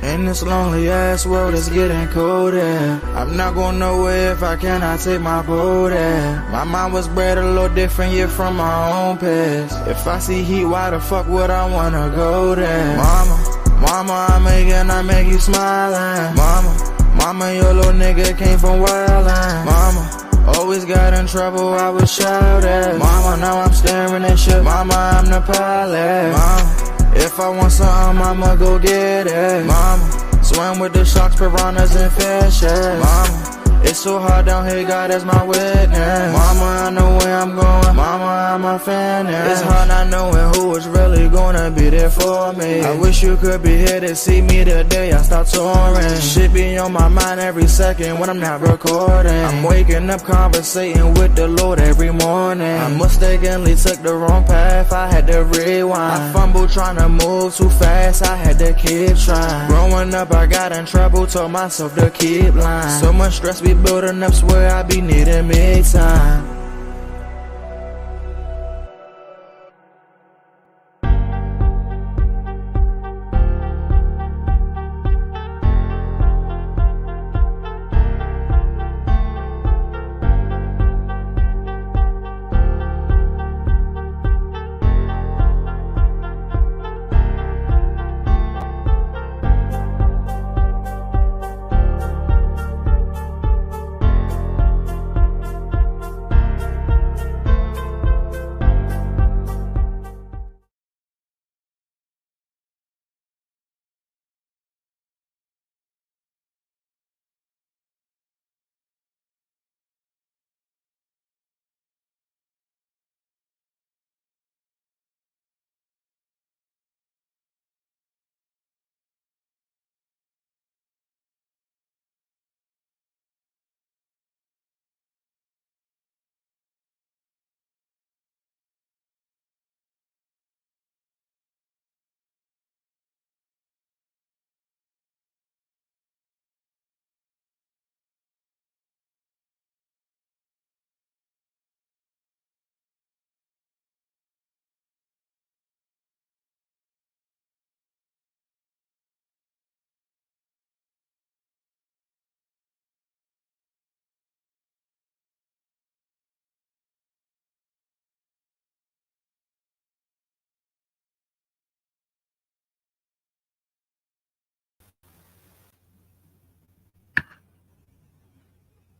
In this lonely ass world, it's getting colder. I'm not going nowhere if I cannot take my boat there. My mind was bred a little different, yeah, from my own past. If I see heat, why the fuck would I wanna go there? Mama, I make you smile. Mama, your little nigga came from wildin'. Mama, always got in trouble, I was shouted. Mama, now I'm staring at shit. Mama, I'm the pilot. Mama, if I want something, I'ma go get it. Mama, swim with the sharks, piranhas, and fishes. Mama, it's so hard down here, God is my witness. Mama, I know where I'm going. Mama, I'm a fan. It's hard not knowing who is really gonna be there for me. I wish you could be here to see me the day I start touring. Shit be on my mind every second when I'm not recording. I'm waking up conversating with the Lord every morning. I mistakenly took the wrong path, I had to rewind. I fumbled trying to move too fast, I had to keep trying. Growing up I got in trouble, told myself to keep lying. So much stress be building up, swear I be needing me time.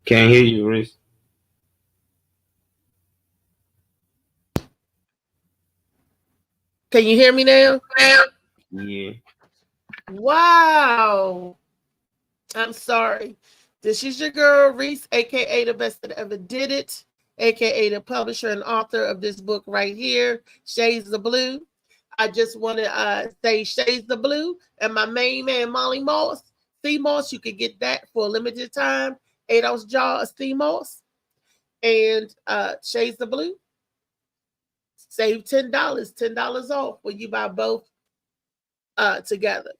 Can't hear you, Reese. Can you hear me now? Yeah. Wow. I'm sorry. This is your girl, Reese, aka the best that ever did it, aka the publisher and author of this book right here, Shades of Blue. I just want to say Shades of Blue and my main man, Molly Moss. C Moss, you can get that for a limited time. 8 ounce jar of C Moss. And Shades of Blue. Save $10, $10 off when you buy both together.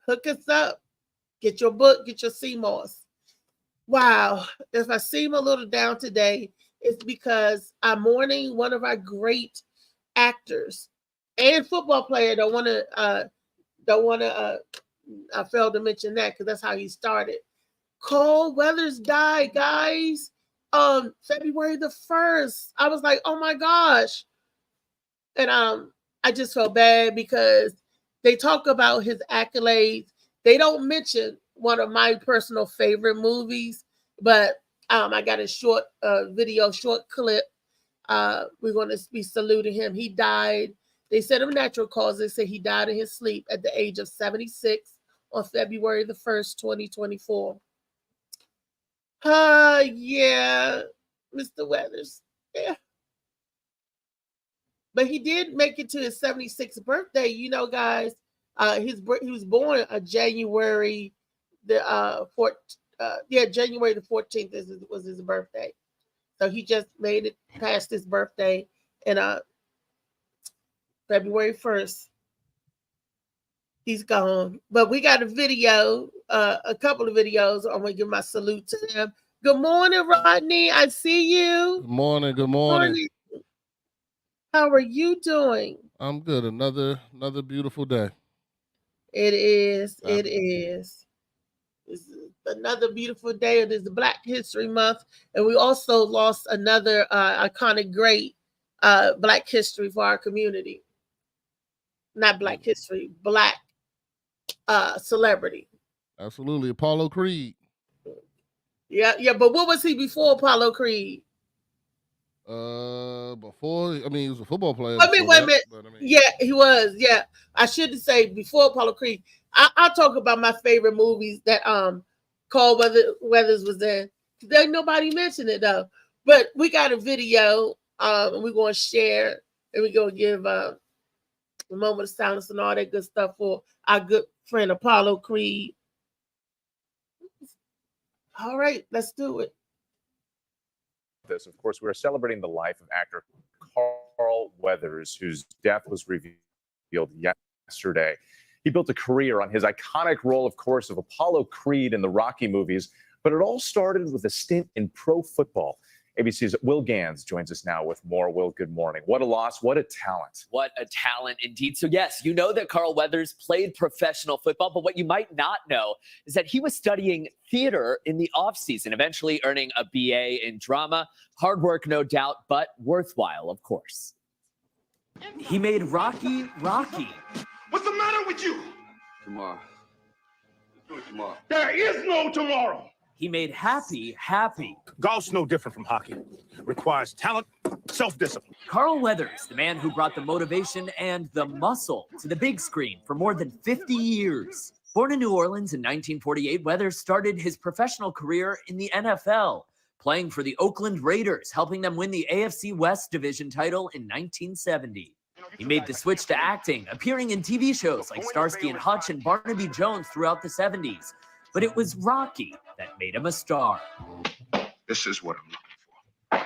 Hook us up. Get your book, get your C Moss. Wow. If I seem a little down today, it's because I'm mourning one of our great actors and football player. I failed to mention that because that's how he started. Carl Weathers died, guys. February the 1st. I was like, oh my gosh. And I just felt bad because they talk about his accolades. They don't mention one of my personal favorite movies, but I got a short clip. We're going to be saluting him. He died. They said of natural causes. They said he died in his sleep at the age of 76 on February the 1st, 2024. Yeah, Mr. Weathers. Yeah. But he did make it to his 76th birthday. You know, guys, he was born January the January the 14th was his birthday. So he just made it past his birthday and February 1st. He's gone. But we got a video, a couple of videos. I'm going to give my salute to them. Good morning, Rodney. I see you. Good morning. Good morning. How are you doing? I'm good. Another beautiful day. It is. It is. This is another beautiful day. It is Black History Month, and we also lost another iconic, great Black history for our community. Not Black history, Black celebrity. Absolutely, Apollo Creed. Yeah. But what was he before Apollo Creed? Before, I mean, he was a football player. Wait a minute. Yeah, he was. Yeah, I shouldn't say before Apollo Creed. I'll talk about my favorite movies that Carl Weathers was in. There nobody mentioned it though. But we got a video. And we're gonna share, and we're gonna give a moment of silence and all that good stuff for our good friend Apollo Creed. All right, let's do it. This, of course, we are celebrating the life of actor Carl Weathers, whose death was revealed yesterday. He built a career on his iconic role, of course, of Apollo Creed in the Rocky movies, but it all started with a stint in pro football. ABC's Will Gans joins us now with more. Will, good morning. What a loss. What a talent. What a talent indeed. So yes, you know that Carl Weathers played professional football, but what you might not know is that he was studying theater in the offseason, eventually earning a BA in drama. Hard work, no doubt, but worthwhile, of course. He made Rocky Rocky. What's the matter with you? Tomorrow. There is no tomorrow. He made Happy Happy. Golf's no different from hockey. Requires talent, self-discipline. Carl Weathers, the man who brought the motivation and the muscle to the big screen for more than 50 years. Born in New Orleans in 1948, Weathers started his professional career in the NFL, playing for the Oakland Raiders, helping them win the AFC West Division title in 1970. He made the switch to acting, appearing in TV shows like Starsky and Hutch and Barnaby Jones throughout the 70s. But it was Rocky that made him a star. This is what I'm looking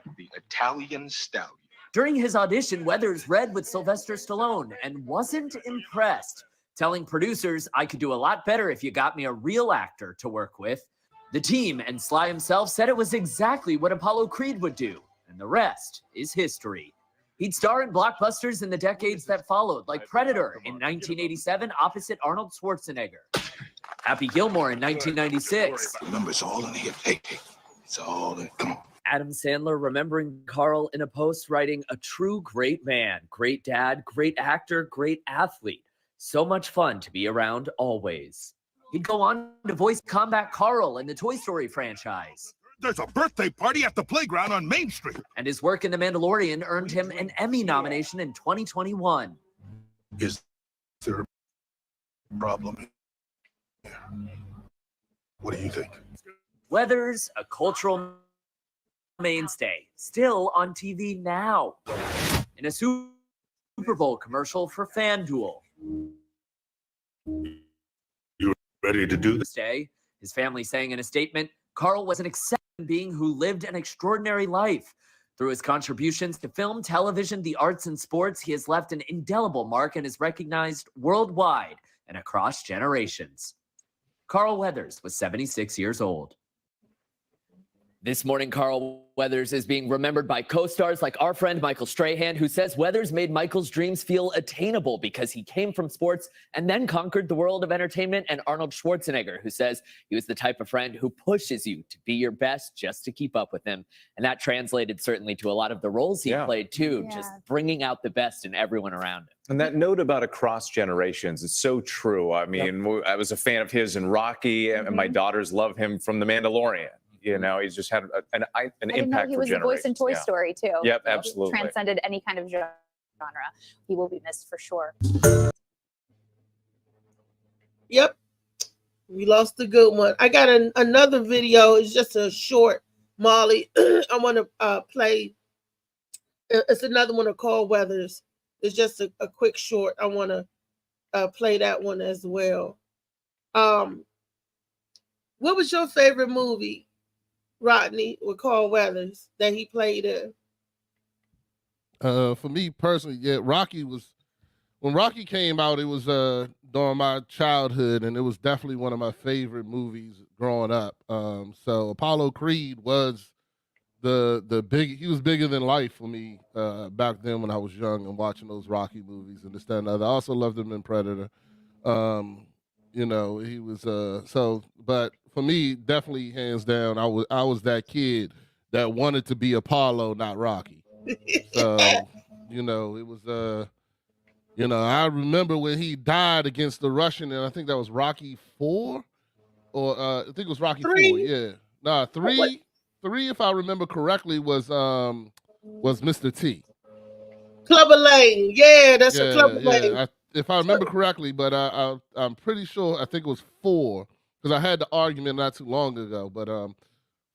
for. The Italian Stallion. During his audition, Weathers read with Sylvester Stallone and wasn't impressed, telling producers, "I could do a lot better if you got me a real actor to work with." The team and Sly himself said it was exactly what Apollo Creed would do, and the rest is history. He'd star in blockbusters in the decades that followed, like Predator in 1987 opposite Arnold Schwarzenegger. Happy Gilmore in 1996. Remember, it's all in here. Hey, it's all in. Come on. Adam Sandler remembering Carl in a post writing, "A true great man, great dad, great actor, great athlete. So much fun to be around always." He'd go on to voice Combat Carl in the Toy Story franchise. There's a birthday party at the playground on Main Street. And his work in The Mandalorian earned him an Emmy nomination in 2021. Is there a problem? What do you think? Weathers, a cultural mainstay, still on TV now. In a Super Bowl commercial for FanDuel. You ready to do this? His family saying in a statement, Carl was an exceptional being who lived an extraordinary life. Through his contributions to film, television, the arts, and sports, he has left an indelible mark and is recognized worldwide and across generations. Carl Weathers was 76 years old. This morning, Carl Weathers is being remembered by co-stars like our friend Michael Strahan, who says Weathers made Michael's dreams feel attainable because he came from sports and then conquered the world of entertainment, and Arnold Schwarzenegger, who says he was the type of friend who pushes you to be your best just to keep up with him. And that translated certainly to a lot of the roles he played too, just bringing out the best in everyone around him. And that note about across generations is so true. I mean, I was a fan of his in Rocky, and my daughters love him from The Mandalorian. You know, he's just had an impact he for was generations. a voice in Toy Story too. Yep, absolutely. He transcended any kind of genre. He will be missed for sure. Yep, we lost a good one. I got another video. It's just a short, Molly. I want to play. It's another one of Carl Weathers. It's just a quick short. I want to play that one as well. What was your favorite movie, Rodney, with Carl Weathers that he played in? For me personally, Rocky was, when Rocky came out, it was during my childhood, and it was definitely one of my favorite movies growing up. So Apollo Creed was he was bigger than life for me back then when I was young and watching those Rocky movies and this, that, and the other. I also loved him in Predator. You know, he was but for me, definitely hands down, I was that kid that wanted to be Apollo, not Rocky. So, you know, it was you know, I remember when he died against the Russian, and I think that was Rocky 4, or I think it was Rocky 4. Yeah, nah, 3, if I remember correctly, was Mr. T. Clubber Lang. Yeah, that's a Clubber Lang. If I remember correctly, but I'm pretty sure I think it was 4 because I had the argument not too long ago. But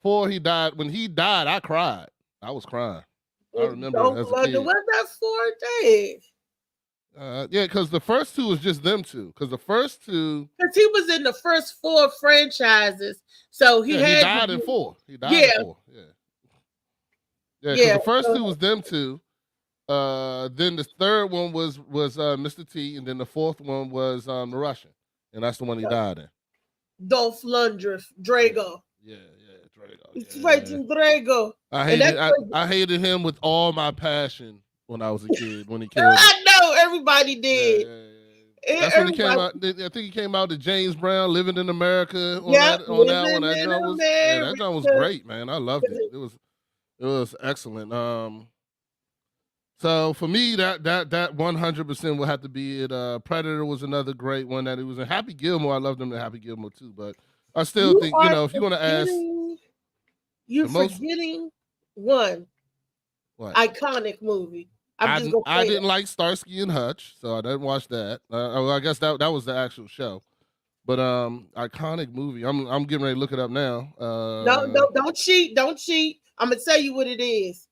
4, he died. When he died, I cried. I was crying. I remember as a kid. What's that 4 days? Yeah, because the first 2 was just them 2. Because the first 2, because he was in the first 4 franchises, so he died in 4. He died in 4. Yeah. Because the first 2 was them 2. Then the third one was Mr. T, and then the fourth one was the Russian, and that's the one he died in. Dolph Lundgren, Drago. Yeah, Drago. He's fighting Drago. I hated him with all my passion when I was a kid when he killed him. I know everybody did. That's when he came out. I think he came out to James Brown, Living in America. On that one, that joint was great, man. I loved it. It was excellent. So for me, that 100% will have to be it. Predator was another great one that he was in. Happy Gilmore, I loved him in Happy Gilmore too. But I still think, you know, if you want to ask, you're forgetting one iconic movie. I didn't like Starsky and Hutch, so I didn't watch that. I guess that was the actual show. But iconic movie. I'm getting ready to look it up now. No, don't cheat. Don't cheat. I'm gonna tell you what it is.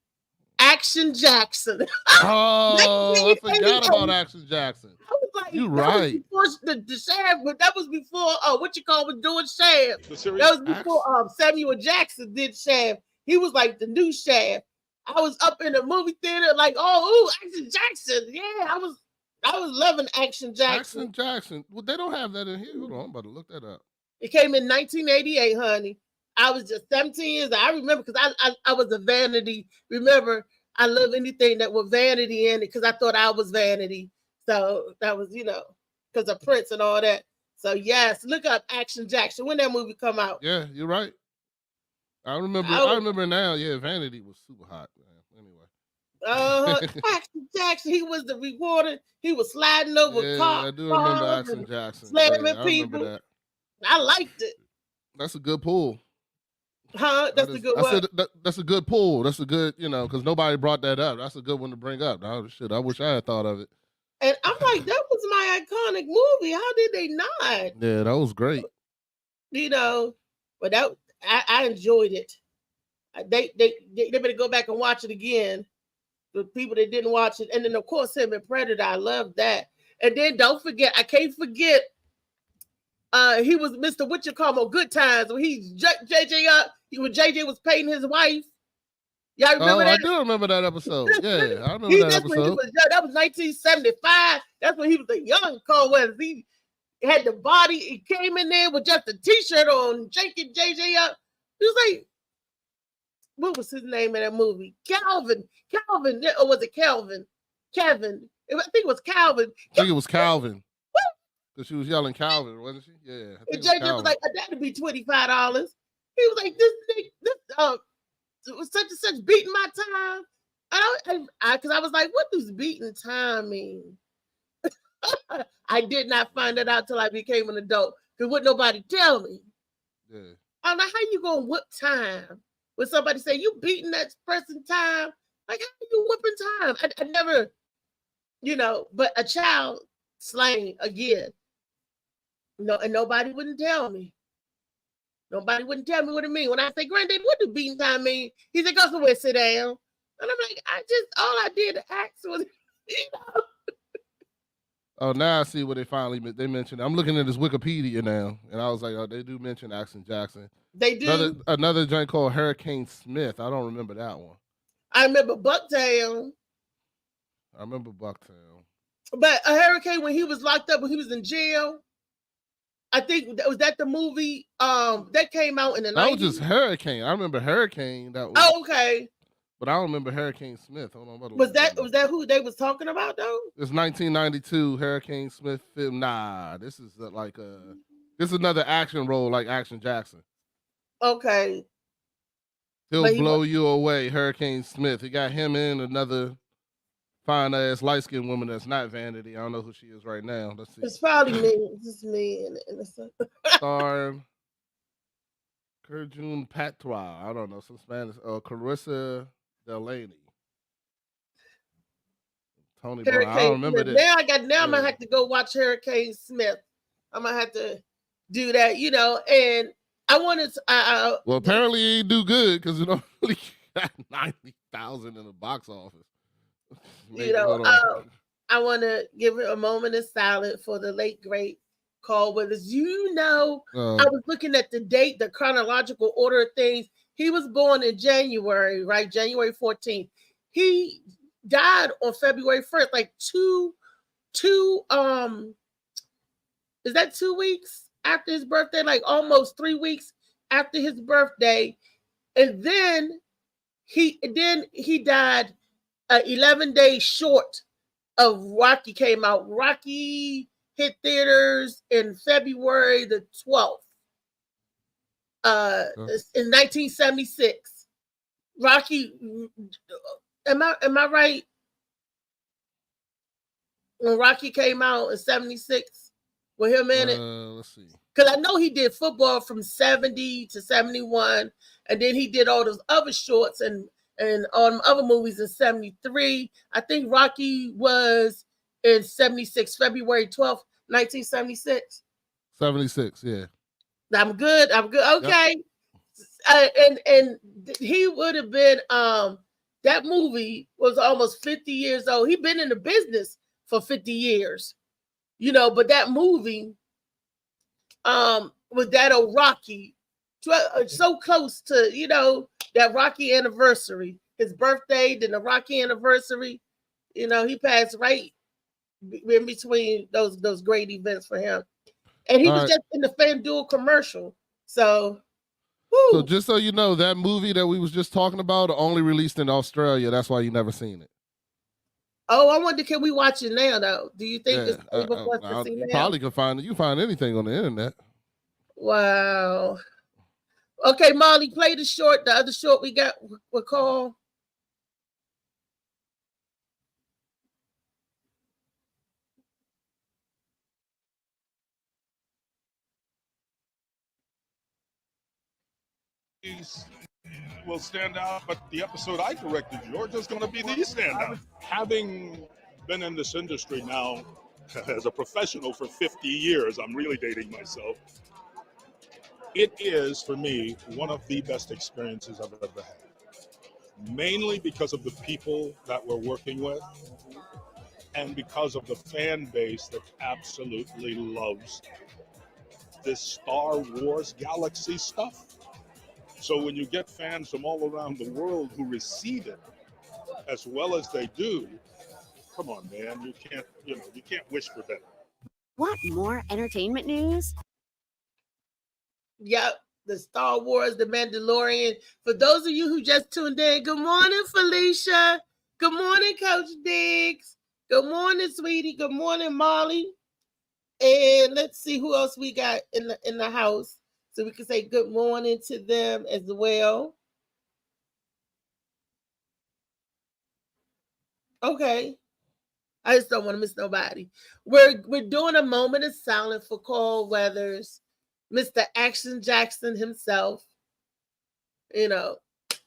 Action Jackson. Oh, I forgot about Action Jackson. I was like, you're right. The Shaft, but that was before what you call was doing Shaft. That was before Samuel Jackson did Shaft. He was like the new Shaft. I was up in the movie theater like, Action Jackson. Yeah, I was loving Action Jackson. Action Jackson. Well, they don't have that in here. Hold on, I'm about to look that up. It came in 1988, honey. I was just 17 years old. I remember because I was a vanity. Remember, I love anything that was vanity in it because I thought I was vanity. So that was, you know, because of Prince and all that. So yes, look up Action Jackson. When that movie come out? Yeah, you're right. I remember now. Yeah, Vanity was super hot, man. Anyway. Action Jackson. He was the reporter. He was sliding over cars. I do remember Action Jackson. Slamming people. I liked it. That's a good pull. That's a good one. That's a good pull. That's a good, you know, because nobody brought that up. That's a good one to bring up. Oh, shit, I wish I had thought of it. And I'm like, that was my iconic movie. How did they not? Yeah, that was great. You know, but I enjoyed it. They better go back and watch it again. The people that didn't watch it, and then of course him and Predator. I love that. And then don't forget, I can't forget. He was Mr. Good Times when he JJ up. When JJ was paying his wife. Y'all remember that? I do remember that episode. Yeah, I remember that episode. That was 1975. That's when he was a young Carl Weathers. He had the body. He came in there with just a T-shirt on, shaking JJ up. He was like, what was his name in that movie? Calvin, or was it Kelvin? Kevin. I think it was Calvin. I think it was Calvin. Because she was yelling Calvin, wasn't she? Yeah. And JJ was like, that'd be $25. He was like, this was such and such beating my time. Because I was like, what does beating time mean? I did not find that out till I became an adult. Because wouldn't nobody tell me. Yeah. I'm like, how you gonna whip time? When somebody say you beating that person time, like how are you whipping time? I never, you know, but a child slang again. No, and nobody wouldn't tell me. Nobody wouldn't tell me what it mean. When I say, Granddad, what do beating time mean? He said, go somewhere, sit down. And I'm like, all I did to ask was, you know. Oh, now I see what they mentioned. I'm looking at this Wikipedia now, and I was like, oh, they do mention Action Jackson. They do. Another joint called Hurricane Smith. I don't remember that one. I remember Bucktown. But a hurricane when he was locked up, when he was in jail. I think was that the movie that came out in the That 90s? was just Hurricane. I remember Hurricane. That was, Oh, okay. but I don't remember Hurricane Smith. Hold on, what Was that who they was talking about though? It's 1992 Hurricane Smith film. Nah, this is this is another action role like Action Jackson. Okay. He'll blow you away, Hurricane Smith. He got him in another fine ass light skinned woman that's not Vanity. I don't know who she is right now. Let's see. It's probably me. It's me Starring Kurjun Patois. I don't know, some Spanish. Carissa Delaney. Tony Brown. I don't remember Smith. this. Now I'm gonna have to go watch Hurricane Smith. I'm gonna have to do that, and I wanted to well, apparently he do good because it only got 90,000 in the box office. I want to give a moment of silence for the late great Carl Weathers. I was looking at the date, the chronological order of things. He was born in January, right? January 14th. He died on February 1st, like is that 2 weeks after his birthday? Like almost 3 weeks after his birthday. And then he died 11 days short of Rocky came out. Rocky hit theaters in February the 12th in 1976. Rocky, am I right? When Rocky came out in 76 with him in it? Let's see. Because I know he did football from 70 to 71, and then he did all those other shorts and on other movies in 73. I think Rocky was in 76, February 12th, 1976. 76, yeah. I'm good. Okay. Yep. And he would have been, that movie was almost 50 years old. He'd been in the business for 50 years, but that movie with that old Rocky, so close to, that Rocky anniversary, his birthday, then the Rocky anniversary, he passed right in between those great events for him. And he was just in the FanDuel commercial. So, woo. So just so you know, that movie that we was just talking about only released in Australia. That's why you never seen it. Oh, I wonder, can we watch it now though? Do you think it's able for us to see now? Probably can find it. You find anything on the internet. Wow. Okay, Molly, play the short. The other short we got with Carl. Will stand out, but the episode I directed, George, is going to be the standout. Having been in this industry now as a professional for 50 years, I'm really dating myself. It is, for me, one of the best experiences I've ever had. Mainly because of the people that we're working with and because of the fan base that absolutely loves this Star Wars galaxy stuff. So when you get fans from all around the world who receive it as well as they do, come on, man, you can't wish for better. Want more entertainment news? Yep, the Star Wars, the Mandalorian. For those of you who just tuned in, good morning, Felicia. Good morning, Coach Diggs. Good morning, sweetie. Good morning, Molly. And let's see who else we got in the house, so we can say good morning to them as well. Okay. I just don't want to miss nobody. We're doing a moment of silence for Carl Weathers, Mr. Action Jackson himself,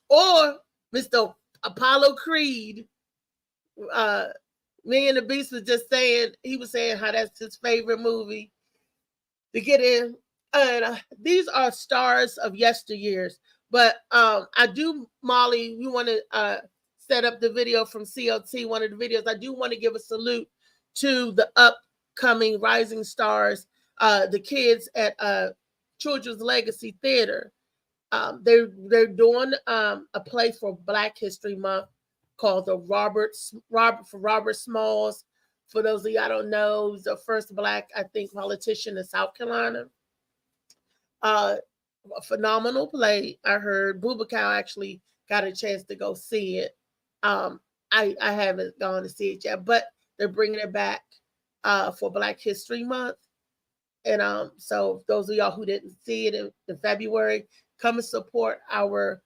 or Mr. Apollo Creed. Me and the Beast was just saying, he was saying how that's his favorite movie to get in. And these are stars of yesteryears. But I do, Molly, we want to set up the video from CLT, one of the videos. I do want to give a salute to the upcoming rising stars, the kids at Children's Legacy Theater. They're doing a play for Black History Month called the Robert Smalls. For those of you I don't know, he's the first Black, I think, politician in South Carolina. A phenomenal play. I heard Bubakau actually got a chance to go see it. I haven't gone to see it yet, but they're bringing it back for Black History Month. And so those of y'all who didn't see it in February, come and support our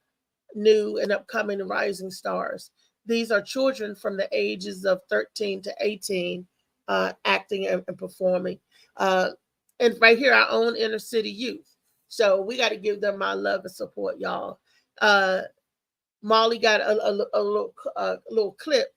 new and upcoming rising stars. These are children from the ages of 13 to 18 acting and performing. And right here, our own inner city youth. So we got to give them my love and support, y'all. Molly got a little clip.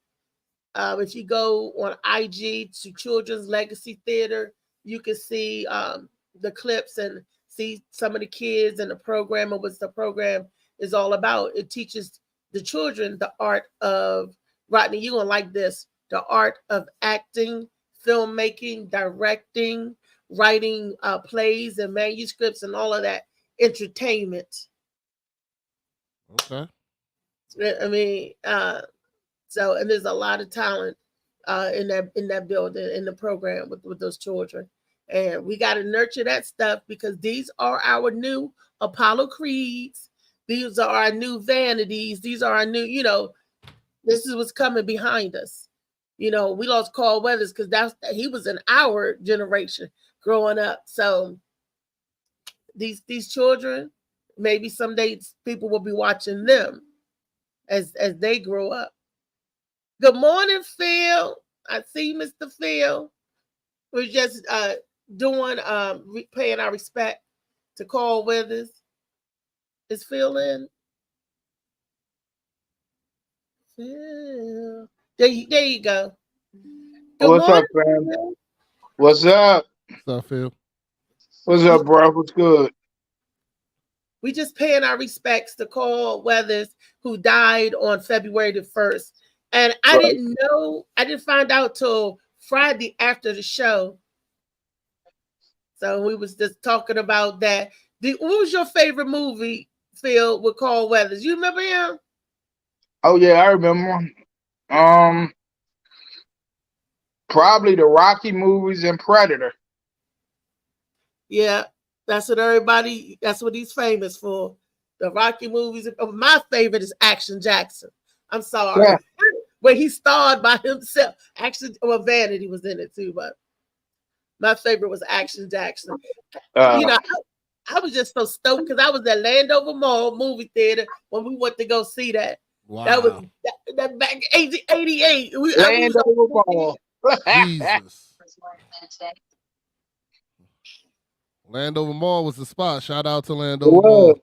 If you go on IG to Children's Legacy Theater, you can see the clips and see some of the kids and the program and what the program is all about. It teaches the children the art of, Rodney, you're going to like this, the art of acting, filmmaking, directing, writing plays and manuscripts and all of that entertainment. Okay. I mean, so, and there's a lot of talent in that building, in the program with those children. And we got to nurture that stuff because these are our new Apollo Creeds. These are our new Vanities. These are our new, this is what's coming behind us. We lost Carl Weathers because he was in our generation growing up. So these children, maybe someday people will be watching them as they grow up. Good morning, Phil. I see Mr. Phil. We're just doing paying our respect to Carl Weathers. Is Phil in? Phil. There you go. Good What's morning, up, fam? Phil. What's up? What's up, Phil? What's up, bro? What's good? We just paying our respects to Carl Weathers, who died on February the 1st. And I didn't know, I didn't find out till Friday after the show. So we was just talking about that. What was your favorite movie, Phil, with Carl Weathers? You remember him? Oh yeah, I remember. Probably the Rocky movies and Predator. Yeah, that's what he's famous for. The Rocky movies. My favorite is Action Jackson. I'm sorry. Yeah. Where he starred by himself. Vanity was in it too, but my favorite was Action Jackson. I was just so stoked because I was at Landover Mall movie theater when we went to go see that. Wow. That was that back in 88. Landover Mall. Jesus. Landover Mall was the spot. Shout out to Landover Mall.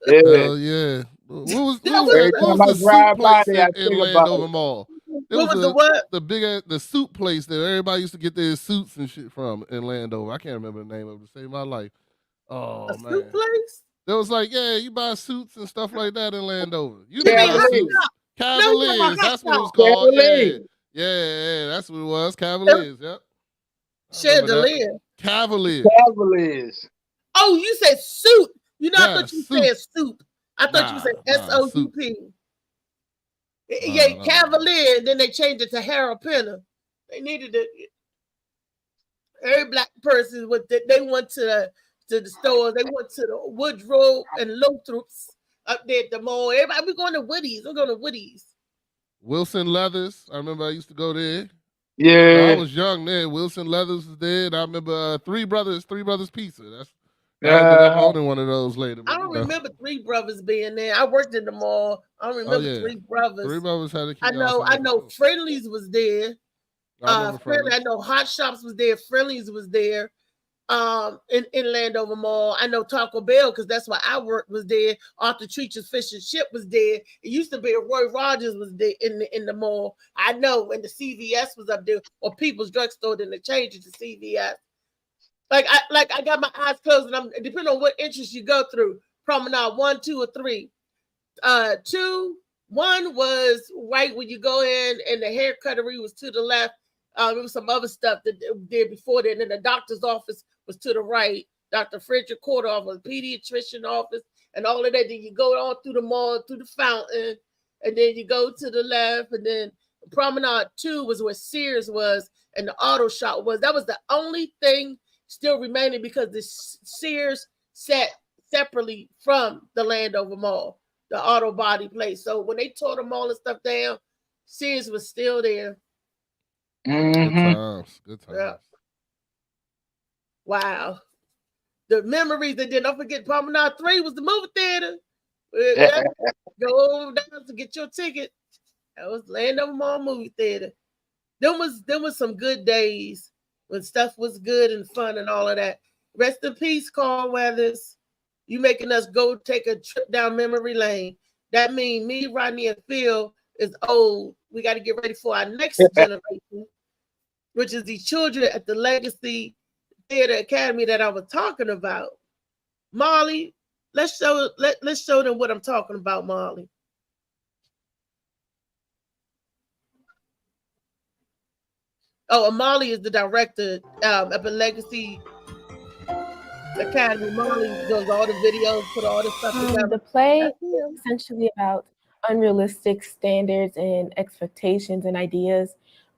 Yeah. Hell yeah. What was Every time I the soup drive by place there, I in think about Landover it. Mall? What was the what? The soup place that everybody used to get their suits and shit from in Landover. I can't remember the name of it to save my life. Oh, A man. soup place? There was like, yeah, you buy suits and stuff like that in Landover. You You mean know Hot suits. Top? Cavaliers. That's what it was Top. called. Cavaliers. Yeah, that's what it was. Cavaliers. Yep. Chandelier. Cavaliers. Cavaliers. Oh, you said suit. I Yeah, thought you soup. said soup. I thought you said SOUP. Yeah, Cavalier. Then they changed it to Harold Penner. They needed it. Every black person they went to the store. They went to the Woodrow and Lothrop's up there at the mall. Everybody, we're going to Woody's. We're going to Woody's. Wilson Leathers. I remember I used to go there. Yeah. I was young then. Wilson Leathers was there. And I remember Three Brothers Pizza. I ended up owning one of those later. I don't remember Three Brothers being there. I worked in the mall. I don't remember Three Brothers. Three Brothers had a I know Friendly's was there. I know Hot Shops was there. Friendly's was there. In Landover Mall. I know Taco Bell because that's where I worked was there. Arthur Treacher's Fish and Chip was there. It used to be a Roy Rogers was there in the mall. I know, and the CVS was up there, or People's Drugstore, then they changed it to CVS. I got my eyes closed, and I'm depending on what interest you go through. Promenade 1, 2, or 3. 2, 1 was right when you go in, and the hair cuttery was to the left. There was some other stuff that they did before that. And then the doctor's office was to the right. Dr. Frederick Cordoff was pediatrician office and all of that. Then you go on through the mall, through the fountain, and then you go to the left. And then Promenade 2 was where Sears was and the auto shop was. That was the only thing still remaining because the Sears set separately from the Landover Mall, the auto body place. So when they tore the mall and stuff down, Sears was still there. Good times. Good times. Yeah. Wow. The memories, and then don't forget Promenade 3 was the movie theater. Go down to get your ticket. That was Landover Mall movie theater. Them was some good days when stuff was good and fun and all of that. Rest in peace, Carl Weathers. You making us go take a trip down memory lane. That means me, Rodney, and Phil is old. We got to get ready for our next generation, which is the children at the Legacy Theater Academy that I was talking about. Molly, let's show them what I'm talking about, Molly. Oh, Molly is the director of the Legacy Academy. Molly does all the videos, put all the stuff together. The play is essentially about unrealistic standards and expectations and ideas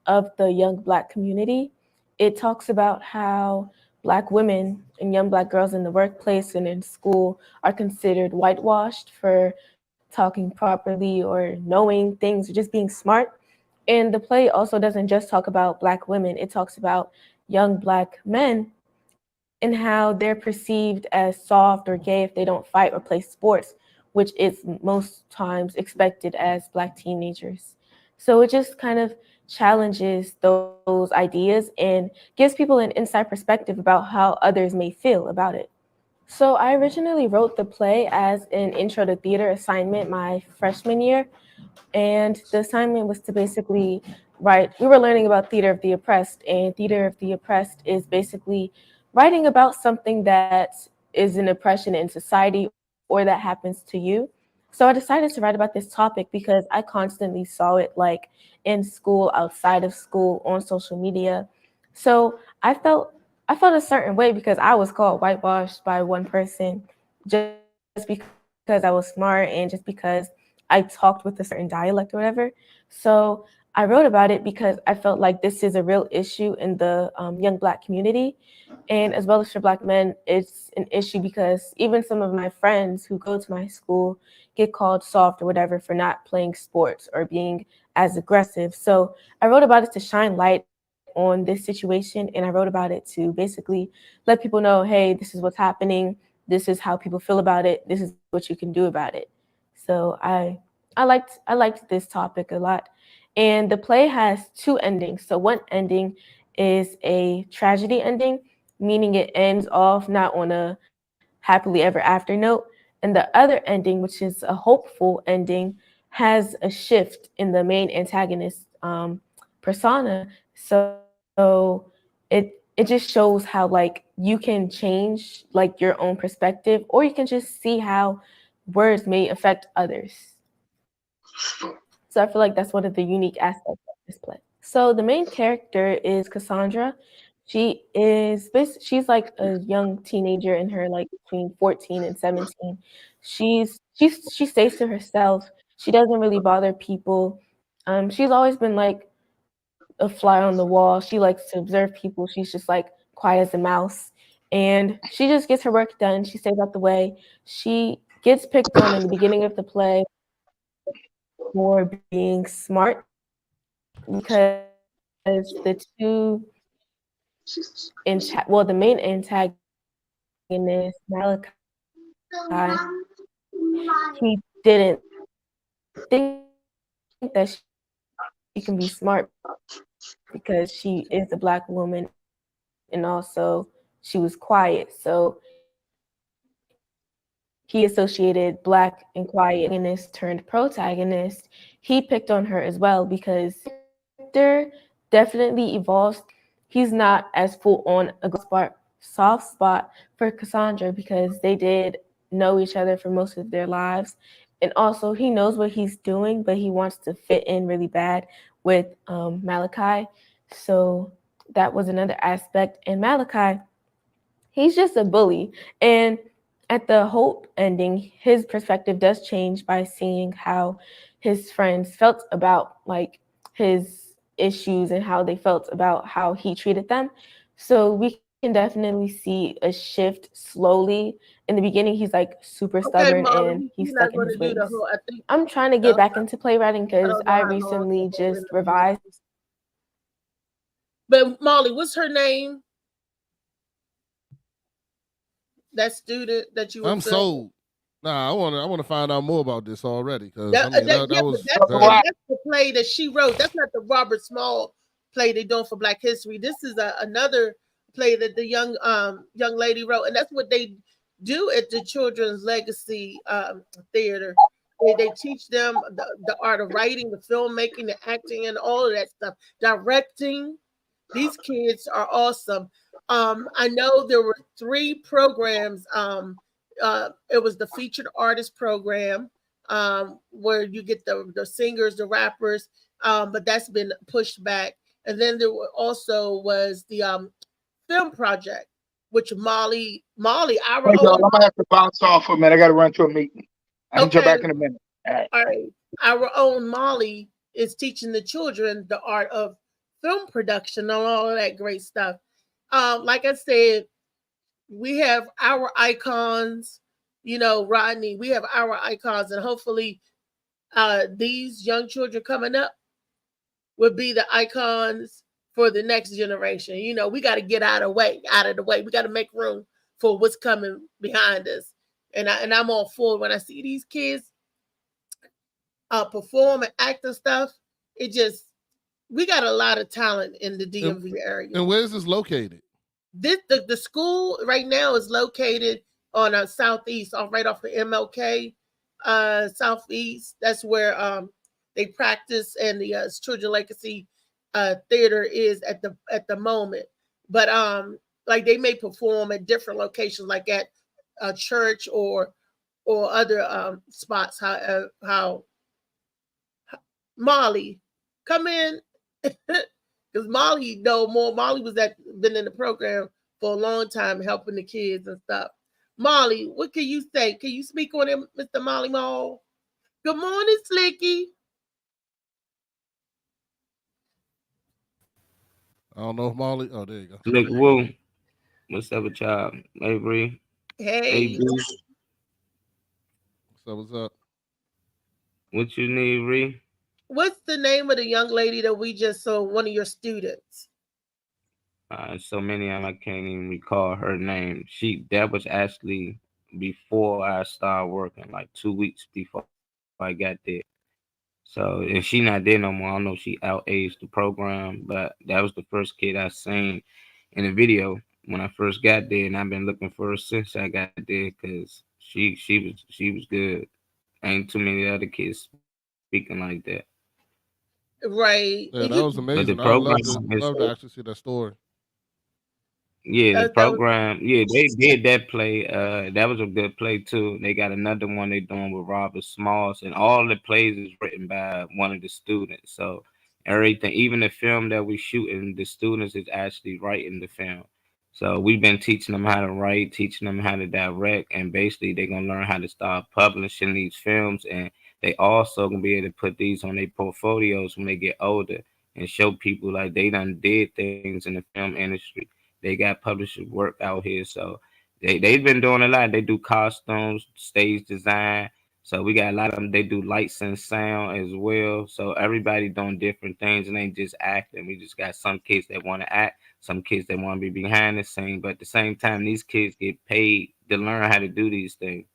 of the young Black community. It talks about how Black women and young Black girls in the workplace and in school are considered whitewashed for talking properly or knowing things or just being smart. And the play also doesn't just talk about Black women. It talks about young Black men and how they're perceived as soft or gay if they don't fight or play sports, which is most times expected as Black teenagers. So it just kind of challenges those ideas and gives people an inside perspective about how others may feel about it. So I originally wrote the play as an intro to theater assignment my freshman year. And the assignment was to basically write, we were learning about Theater of the Oppressed, and Theater of the Oppressed is basically writing about something that is an oppression in society or that happens to you. So I decided to write about this topic because I constantly saw it like in school, outside of school, on social media. So I felt a certain way because I was called whitewashed by one person just because I was smart and just because I talked with a certain dialect or whatever. So I wrote about it because I felt like this is a real issue in the young Black community. And as well as for Black men, it's an issue because even some of my friends who go to my school get called soft or whatever for not playing sports or being as aggressive. So I wrote about it to shine light on this situation. And I wrote about it to basically let people know, hey, this is what's happening. This is how people feel about it. This is what you can do about it. So I liked this topic a lot. And the play has two endings. So one ending is a tragedy ending, meaning it ends off not on a happily ever after note. And the other ending, which is a hopeful ending, has a shift in the main antagonist persona. So it just shows how like you can change like your own perspective, or you can just see how words may affect others. So I feel like that's one of the unique aspects of this play. So the main character is Cassandra. She's like a young teenager in her like between 14 and 17. She stays to herself. She doesn't really bother people. She's always been like a fly on the wall. She likes to observe people. She's just like quiet as a mouse. And she just gets her work done. She stays out the way. She gets picked on in the beginning of the play for being smart because the main antagonist, Malachi, he didn't think that she can be smart because she is a Black woman and also she was quiet. So he associated Black and quiet antagonist turned protagonist. He picked on her as well because there definitely evolves. He's not as full on a soft spot for Cassandra because they did know each other for most of their lives. And also he knows what he's doing, but he wants to fit in really bad with Malachi. So that was another aspect. And Malachi, he's just a bully. And at the hope ending, his perspective does change by seeing how his friends felt about like his issues and how they felt about how he treated them. So we can definitely see a shift slowly in the beginning he's like super Okay, stubborn Molly, and he's you're stuck not in going his to do the ways. whole. I think I'm trying to get back into playwriting I because don't know I how long recently the whole just interview revised. is. But Molly, what's her name? That student that you were I'm filming. sold. Nah, I want to find out more about this already because That, I mean that- that yeah, but was that's the play that she wrote. That's not the Robert Small play they're doing for Black History. This is another play that the young lady wrote, and that's what they do at the Children's Legacy Theater. They teach them the art of writing, the filmmaking, the acting, and all of that stuff. Directing. These kids are awesome. I know there were 3 programs. It was the featured artist program, where you get the singers, the rappers, but that's been pushed back. And then there also was the film project, which Molly, our Hey, y'all, I'm gonna have to bounce off for a minute. I gotta run to a meeting. I can jump back in a minute. All right. Our own Molly is teaching the children the art of film production and all of that great stuff. Like I said, we have our icons, Rodney, we have our icons, and hopefully these young children coming up will be the icons for the next generation. We got to get out of the way. We got to make room for what's coming behind us. And I'm all for it. When I see these kids perform and act and stuff, we got a lot of talent in the DMV area. And where is this located? The school right now is located on southeast, right off the MLK southeast. That's where they practice, and the Children's Legacy Theater is at the moment. But like they may perform at different locations, like at a church or other spots. How Molly, come in. Because Molly know more. Molly been in the program for a long time, helping the kids and stuff. Molly, what can you say? Can you speak on him, Mr. Molly Mall? Good morning, Slicky. I don't know if Molly. Oh, there you go. Look, woo. What's up with y'all? Avery. Hey. So what's up? What you need, Ree? What's the name of the young lady that we just saw? One of your students. So many of them I can't even recall her name. That was actually before I started working, like 2 weeks before I got there. So, and she not there no more. I don't know if she outaged the program, but that was the first kid I seen in the video when I first got there, and I've been looking for her since I got there because she was good. Ain't too many other kids speaking like that. Right. Yeah, that was amazing. But the program I'd love to actually see that story. Yeah, the program. Yeah, they did that play. That was a good play too. They got another one they doing with Robert Smalls, and all the plays is written by one of the students. So everything, even the film that we shooting, the students is actually writing the film. So we've been teaching them how to write, teaching them how to direct, and basically they're gonna learn how to start publishing these films, and they also gonna be able to put these on their portfolios when they get older and show people like they done did things in the film industry. They got publishers work out here, so they've been doing a lot. They do costumes, stage design. So we got a lot of them. They do lights and sound as well. So everybody doing different things, and ain't just acting. We just got some kids that want to act, some kids that want to be behind the scene. But at the same time, these kids get paid to learn how to do these things.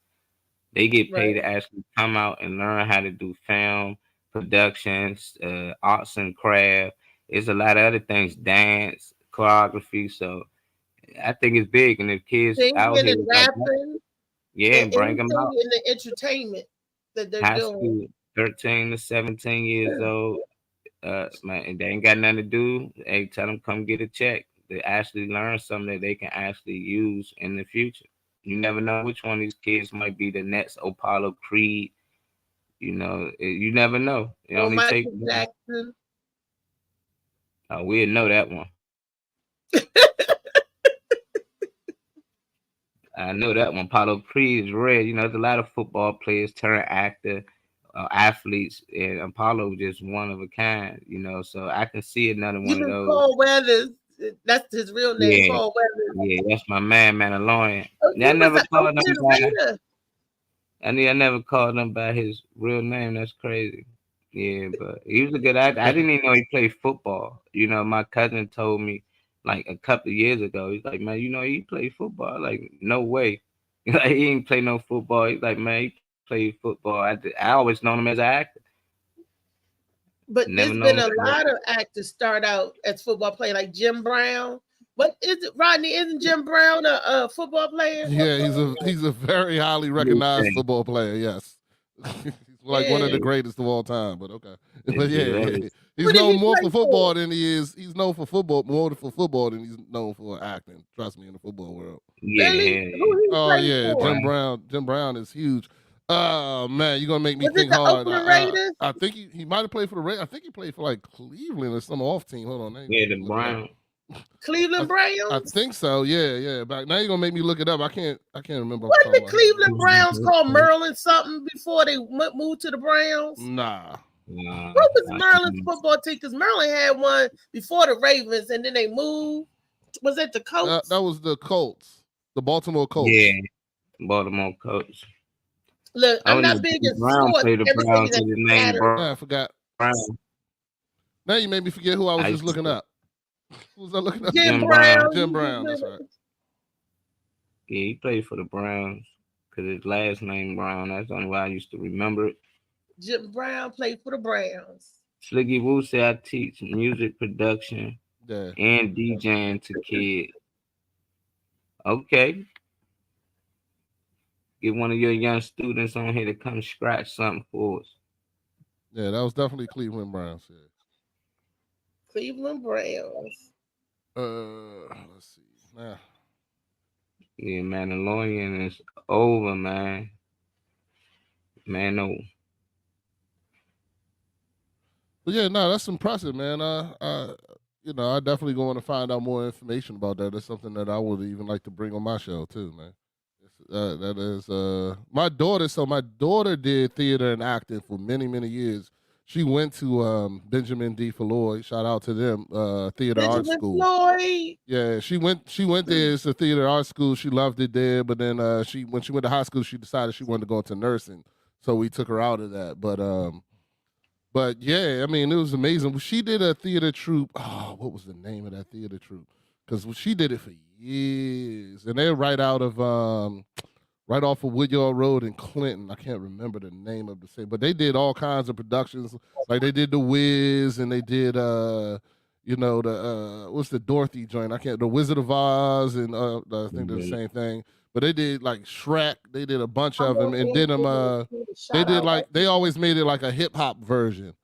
They get paid to actually come out and learn how to do film productions, arts and craft. There's a lot of other things, dance, choreography. So I think it's big, and if kids out Singing here, and rapping. and bring them out. In the entertainment that they're High doing. school, 13 to 17 years old. Man, they ain't got nothing to do. Hey, tell them come get a check. They actually learn something that they can actually use in the future. You never know which one of these kids might be the next Apollo Creed. You never know. It only takes. Jackson. Oh, we'll know that one. I know that one. Apollo Creed is red. There's a lot of football players turn actor, athletes, and Apollo just one of a kind. So I can see another one of those. Carl Weathers. That's his real name, Yeah, Carl Weathers. yeah, that's my man, Mandalorian. Oh, Yeah, I he was never an called him Oakland by. Raider. I never called him by his real name. That's crazy. Yeah, but he was a good actor. I didn't even know he played football. You know, my cousin told me like a couple of years ago. He's like, man, you know, he played football. Like, no way. Like, he ain't play no football. He's like, man, he played football. I always known him as an actor. But Never there's been known a lot of actors start out as football players, like Jim Brown. What is it, Rodney? Isn't Jim Brown a football player? Yeah, he's a very highly recognized football player. Yes, he's like one of the greatest of all time. But okay, but yeah, he's known more for football than he is. He's known for football more for football than he's known for acting. Trust me, in the football world. Yeah. Oh yeah, Jim Brown is huge. Oh man, you're gonna make me Was think it the hard. Oakland Raiders? I think he might have played for the Raiders. I think he played for like Cleveland or some off team. Hold on, Yeah, the Browns. Cleveland Browns. I think so. Yeah. But now you're gonna make me look it up. I can't remember. What the Cleveland Browns called Merlin something before they moved to the Browns? Nah. What was Merlin's football team? Because Merlin had one before the Ravens, and then they moved. Was it the Colts? That was the Colts, the Baltimore Colts. Yeah, Baltimore Colts. Look, I'm not big in sports. Everything is I forgot. Brown. Now you made me forget who I was just looking up. Who was I looking up? Jim Brown. Jim Brown. That's right. Yeah, he played for the Browns because his last name Brown. That's the only why I used to remember it. Jim Brown played for the Browns. Sliggy Wu said I teach music production and DJing to kids. Okay. Get one of your young students on here to come scratch something for us. Yeah, that was definitely Cleveland Browns. Yeah. Cleveland Browns. Let's see. Nah. Yeah, Mandalorian is over, man. Man, no. But yeah, no, that's impressive, man. I definitely going to find out more information about that. That's something that I would even like to bring on my show too, man. That is my daughter. So my daughter did theater and acting for many, many years. She went to Benjamin D. Floyd. Shout out to them, theater art school. Floyd. Yeah, she went there. It's a theater art school. She loved it there. But then when she went to high school, she decided she wanted to go into nursing. So we took her out of that. But yeah, I mean, it was amazing. She did a theater troupe. Oh, what was the name of that theater troupe? Because she did it for years, and they're right out of right off of Woodyard Road in Clinton. I can't remember the name of the city, but they did all kinds of productions. Like they did The Wiz, and they did what's the Dorothy joint? The Wizard of Oz, and I think they're the same thing. But they did like Shrek. They did a bunch of them, and did them. They did they always made it like a hip hop version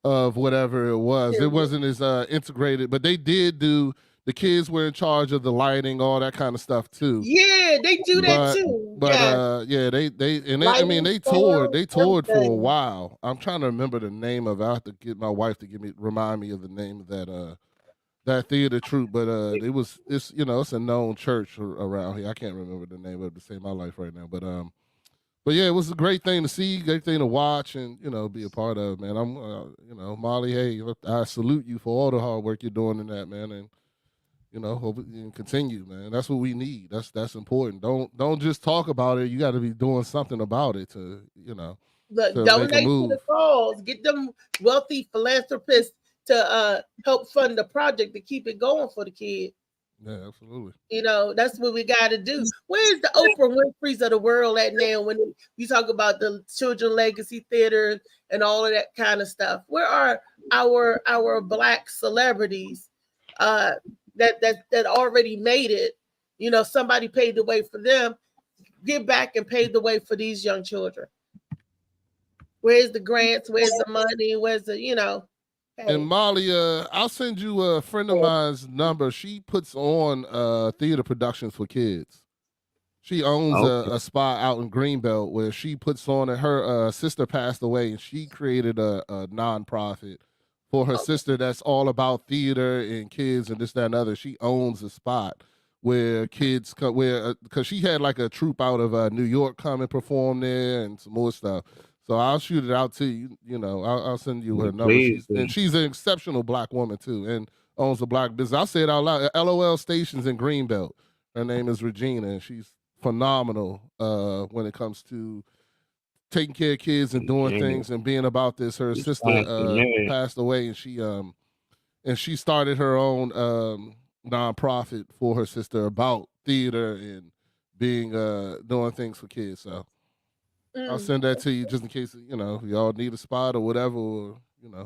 of whatever it was. It wasn't as integrated, but they did do. The kids were in charge of the lighting, all that kind of stuff too. Yeah, they do that too. But they toured for a while. I'm trying to remember the name of it. I have to get my wife to remind me of the name of that theater troupe. But it's a known church around here. I can't remember the name of it to save my life right now. But yeah, it was a great thing to see, great thing to watch, and be a part of, man. I'm Molly. Hey, I salute you for all the hard work you're doing in that, man, and hope you can continue, man. That's what we need. That's important. Don't just talk about it. You got to be doing something about it to Look, to donate make a to move. the cause. Get them wealthy philanthropists to help fund the project to keep it going for the kids. Yeah, absolutely. That's what we got to do. Where's the Oprah Winfrey's of the world at now when you talk about the Children Legacy Theater and all of that kind of stuff? Where are our Black celebrities that already made it? Somebody paved the way for them. Give back and pave the way for these young children. Where's the grants? Where's the money? Where's the Hey. And Molly, I'll send you a friend of mine's number. She puts on theater productions for kids. She owns a spot out in Greenbelt where she puts on it. Her sister passed away, and she created a nonprofit for her sister that's all about theater and kids and this, that, and other. She owns a spot where kids come, because she had like a troupe out of New York come and perform there and some more stuff. So I'll shoot it out to you. I'll send you her number. She's an exceptional Black woman too, and owns a black business. I'll say it out loud. LOL Stations in Greenbelt. Her name is Regina, and she's phenomenal when it comes to taking care of kids and doing things and being about this. Her sister passed away, and she started her own nonprofit for her sister about theater and being doing things for kids. So I'll send that to you just in case y'all need a spot or whatever, or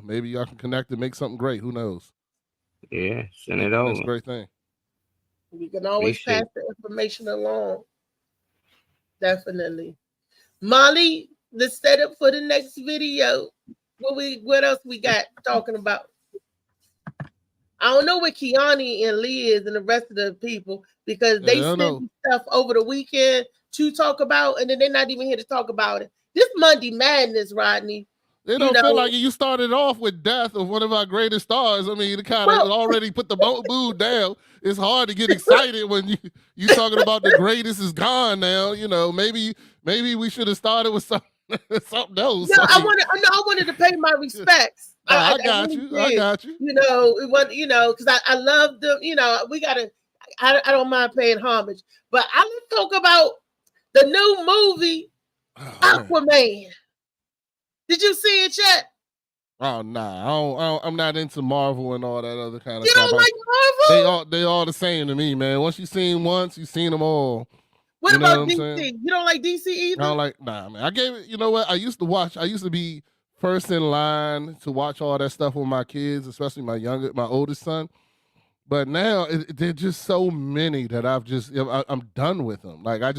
maybe y'all can connect and make something great. Who knows? Yeah, send it over. That's a great thing. You can always pass the information along. Definitely. Molly, the setup for the next video. What else we got talking about? I don't know what Kiani and Lee is and the rest of the people, because they send stuff over the weekend to talk about, and then they're not even here to talk about it. This Monday Madness, Rodney. They don't feel like you started off with death of one of our greatest stars. I mean, it kind of already put the mood down. It's hard to get excited when you talking about the greatest is gone now. Maybe we should have started with something else. No, I wanted to pay my respects. I got you. It was, because I love them. We gotta. I don't mind paying homage, but let's talk about the new movie, Aquaman. Did you see it yet? Oh nah, I'm not into Marvel and all that other kind of stuff. You don't like Marvel? They all the same to me, man. Once you seen once, you seen them all. What about DC? You don't like DC either? I don't like, man. I gave it. You know what? I used to be first in line to watch all that stuff with my kids, especially my oldest son. But now there's just so many that I'm done with them. Like I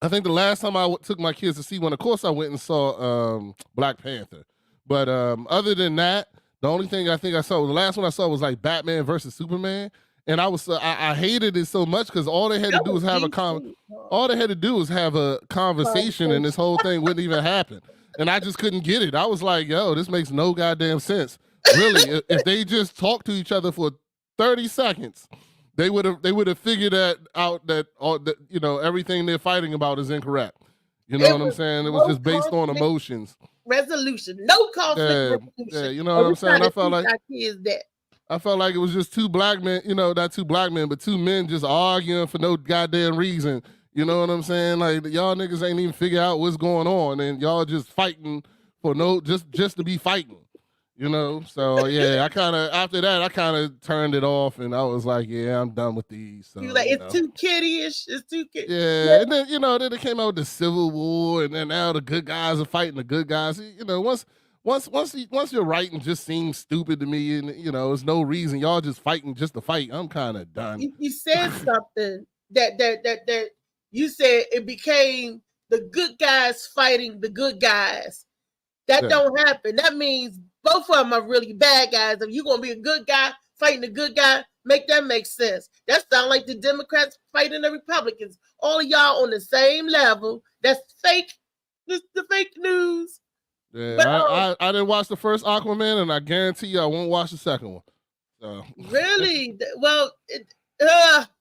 think the last time I took my kids to see one, of course I went and saw Black Panther. But other than that, the only thing I think I saw, the last one I saw was like Batman versus Superman. And I hated it so much because all they had to do was have a conversation and this whole thing wouldn't even happen. And I just couldn't get it. I was like, yo, this makes no goddamn sense. Really, if they just talked to each other for 30 seconds, they would have figured that out, that everything they're fighting about is incorrect. You know what I'm saying? It was just based on emotions. Resolution. No conflict resolution. Yeah, you know what I'm saying? I felt like it was just two black men, not two black men, but two men just arguing for no goddamn reason. You know what I'm saying? Like, y'all niggas ain't even figure out what's going on, and y'all just fighting for just to be fighting. So yeah, after that I kind of turned it off, and I was like, yeah, I'm done with these. So, it's too kiddie-ish. It's too kiddie. Yeah, and then then it came out with the Civil War, and then now the good guys are fighting the good guys. Once you're writing just seems stupid to me, and there's no reason y'all just fighting just to fight. I'm kind of done. You said something that you said it became the good guys fighting the good guys. That don't happen. That means both of them are really bad guys. If you're gonna be a good guy fighting a good guy, make that make sense. That sounds like the Democrats fighting the Republicans. All of y'all on the same level. That's fake. This the fake news. Yeah, but, I didn't watch the first Aquaman, and I guarantee you I won't watch the second one. So. Really? Well,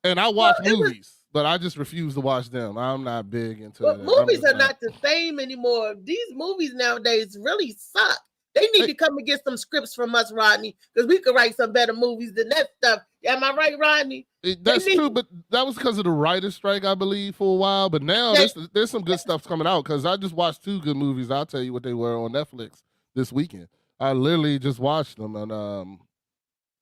and I watch movies, but I just refuse to watch them. I'm not big into it. Movies are not the same anymore. These movies nowadays really suck. They need to come and get some scripts from us, Rodney, because we could write some better movies than that stuff. Am I right, Rodney? That's true, but that was because of the writer's strike, I believe, for a while. But now there's some good stuff coming out, because I just watched two good movies. I'll tell you what they were on Netflix this weekend. I literally just watched them, and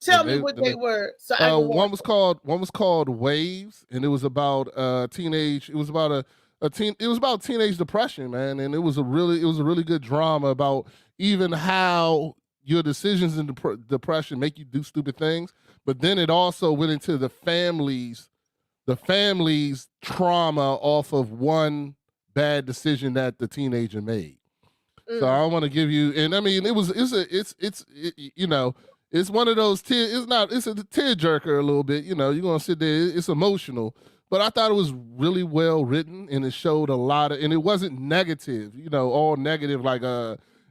tell me what they were. So one was called Waves, and it was about teenage. It was about It was about teenage depression, man, and it was a really good drama about even how your decisions in depression make you do stupid things. But then it also went into the family's trauma off of one bad decision that the teenager made. So I want to give you, and I mean, it's one of those it's a tear jerker a little bit. You're gonna sit there. It's emotional, but I thought it was really well written, and it showed a lot of, and it wasn't negative. All negative. Like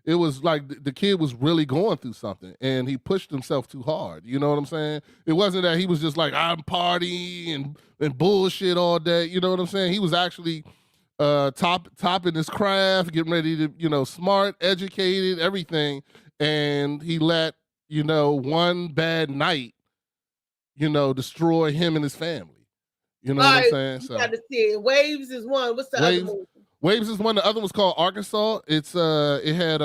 it was like the kid was really going through something, and he pushed himself too hard. You know what I'm saying? It wasn't that he was just like, I'm partying and bullshit all day. You know what I'm saying? He was actually topping his craft, getting ready to, smart, educated, everything, and he let you know, one bad night, you know, destroy him and his family. You know what I'm saying? You So got to see it. Waves is one. What's the other movie? Waves is one. The other one's called Arkansas. It's it had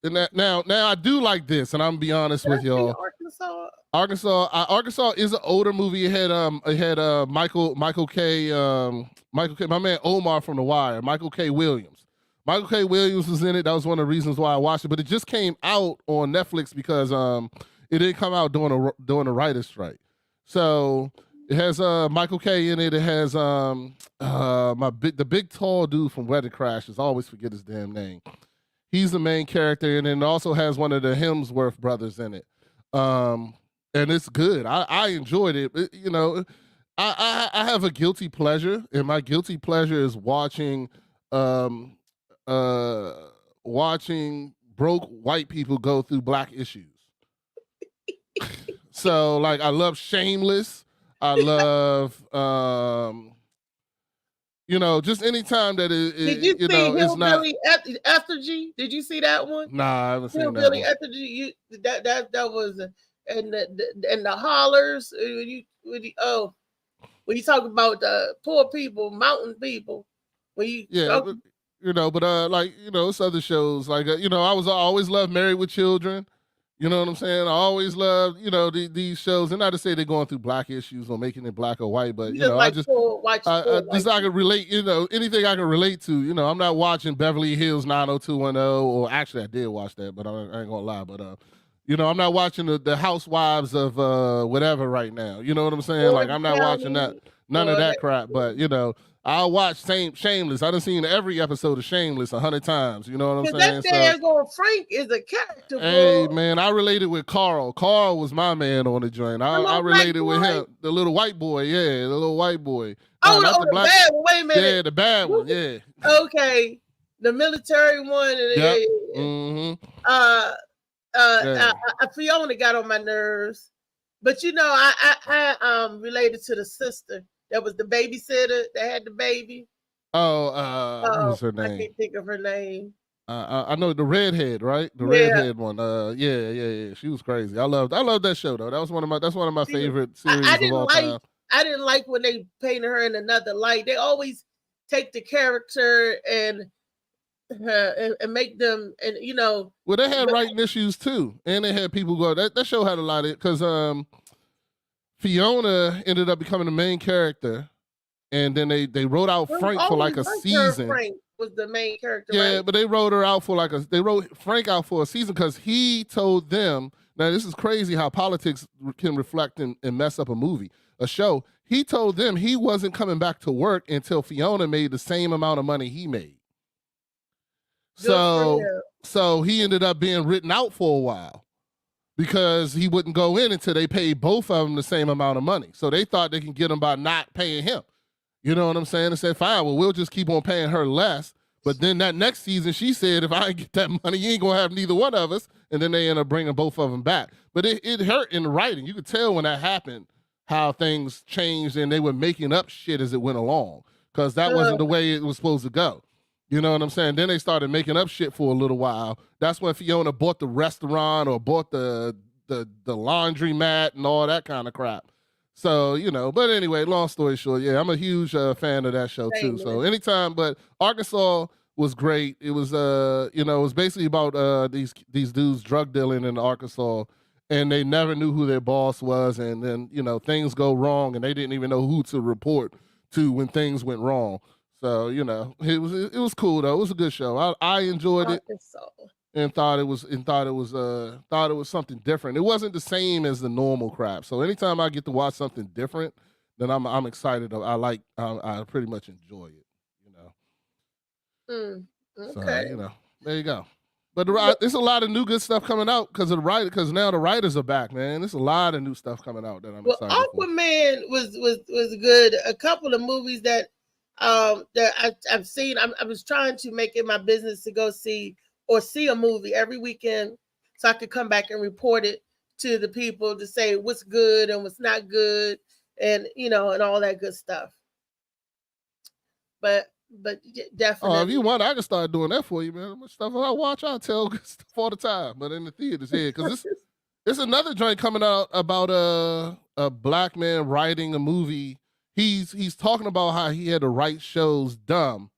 and that, now I do like this, and I'm gonna be honest with y'all. Arkansas is an older movie. It had Michael K. My man Omar from The Wire, Michael K. Williams. Michael K. Williams was in it. That was one of the reasons why I watched it. But it just came out on Netflix because it didn't come out during the writer's strike. So it has Michael K. in it. It has the big tall dude from Wedding Crashers. I always forget his damn name. He's the main character, and then it also has one of the Hemsworth brothers in it. And it's good. I enjoyed it. You know, I have a guilty pleasure, and my guilty pleasure is watching watching broke white people go through black issues. So like I love Shameless. I love you know, just anytime that Did you see Hillbilly Effigy? Did you see that one? Nah, I haven't seen that Hillbilly one. Effigy. That was and the hollers. When you talk about the poor people, mountain people, when you you know, but like you know, it's other shows like you know, I always loved Married with Children. You know what I'm saying? I always loved, you know, these shows, and not to say they're going through black issues or making it black or white, but you know, I can relate, you know, anything I can relate to. You know, I'm not watching Beverly Hills 90210, or actually I did watch that, but I ain't gonna lie, but you know, I'm not watching the Housewives of whatever right now. You know what I'm saying? Like I'm not watching that, none of that crap. But you know, I'll watch Shameless. I done seen every episode of Shameless 100 times. You know what I'm saying? That daggone Frank is a character. Hey man, I related with Carl. Carl was my man on the joint. I related with him, the little white boy. Yeah, the little white boy. Oh, not the black bad one. Wait a minute. Yeah, the bad one. Yeah. Okay, the military one. Yep. Fiona got on my nerves, but you know, I related to the sister that was the babysitter that had the baby. What was her name? I can't think of her name. I know the redhead, right? The redhead one. Yeah. She was crazy. I loved that show though. That's one of my favorite series of all time. I didn't like when they painted her in another light. They always take the character and make them, and you know. Well, they had writing issues too, and they had people go. That show had a lot of it because Fiona ended up becoming the main character, and then they wrote out Frank for like a season. Frank was the main character. Yeah, right? But they wrote Frank out for a season because he told them. Now this is crazy how politics can reflect and mess up a show. He told them he wasn't coming back to work until Fiona made the same amount of money he made. So he ended up being written out for a while because he wouldn't go in until they paid both of them the same amount of money. So they thought they can get him by not paying him. You know what I'm saying? They said, fine, well, we'll just keep on paying her less. But then that next season, she said, if I get that money, you ain't going to have neither one of us. And then they end up bringing both of them back. But it hurt in the writing. You could tell when that happened how things changed and they were making up shit as it went along because that wasn't the way it was supposed to go. You know what I'm saying? Then they started making up shit for a little while. That's when Fiona bought the restaurant or bought the laundry mat and all that kind of crap. So, you know, but anyway, long story short, yeah, I'm a huge fan of that show too. So anytime, but Arkansas was great. It was, you know, it was basically about these dudes drug dealing in Arkansas, and they never knew who their boss was. And then, you know, things go wrong and they didn't even know who to report to when things went wrong. So, you know, it was cool though. It was a good show. I enjoyed it and thought it was something different. It wasn't the same as the normal crap. So anytime I get to watch something different, then I'm excited. I pretty much enjoy it, you know. Okay. So, you know, there you go. But there's a lot of new good stuff coming out because now the writers are back, man. There's a lot of new stuff coming out that I'm excited for. Aquaman was good. A couple of movies that I've seen. I was trying to make it my business to go see a movie every weekend so I could come back and report it to the people to say what's good and what's not good and, you know, and all that good stuff. But But definitely. Oh, if you want, I can start doing that for you, man. How much stuff I watch, I tell stuff all the time. But in the theaters, yeah, because it's another joint coming out about a black man writing a movie. He's talking about how he had to write shows dumb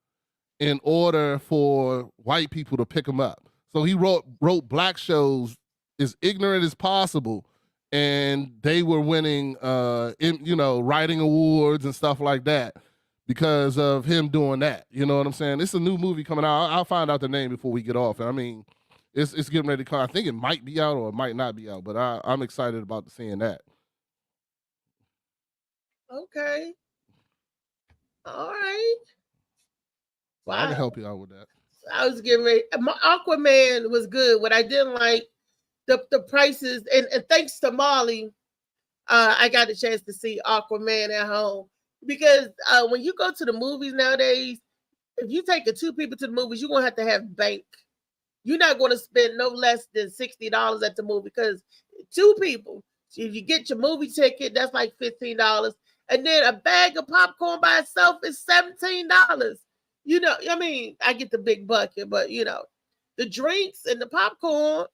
in order for white people to pick him up. So he wrote black shows as ignorant as possible, and they were winning, writing awards and stuff like that because of him doing that. You know what I'm saying? It's a new movie coming out. I'll find out the name before we get off. I mean, it's getting ready to come. I think it might be out or it might not be out, but I'm excited about seeing that. Okay. All right. So I can help you out with that. I was getting ready. Aquaman was good. What I didn't like, the prices, and thanks to Molly, I got a chance to see Aquaman at home. Because when you go to the movies nowadays, if you take two people to the movies, you're going to have bank. You're not going to spend no less than $60 at the movie, because two people, if you get your movie ticket, that's like $15. And then a bag of popcorn by itself is $17. You know, I mean, I get the big bucket, but you know, the drinks and the popcorn,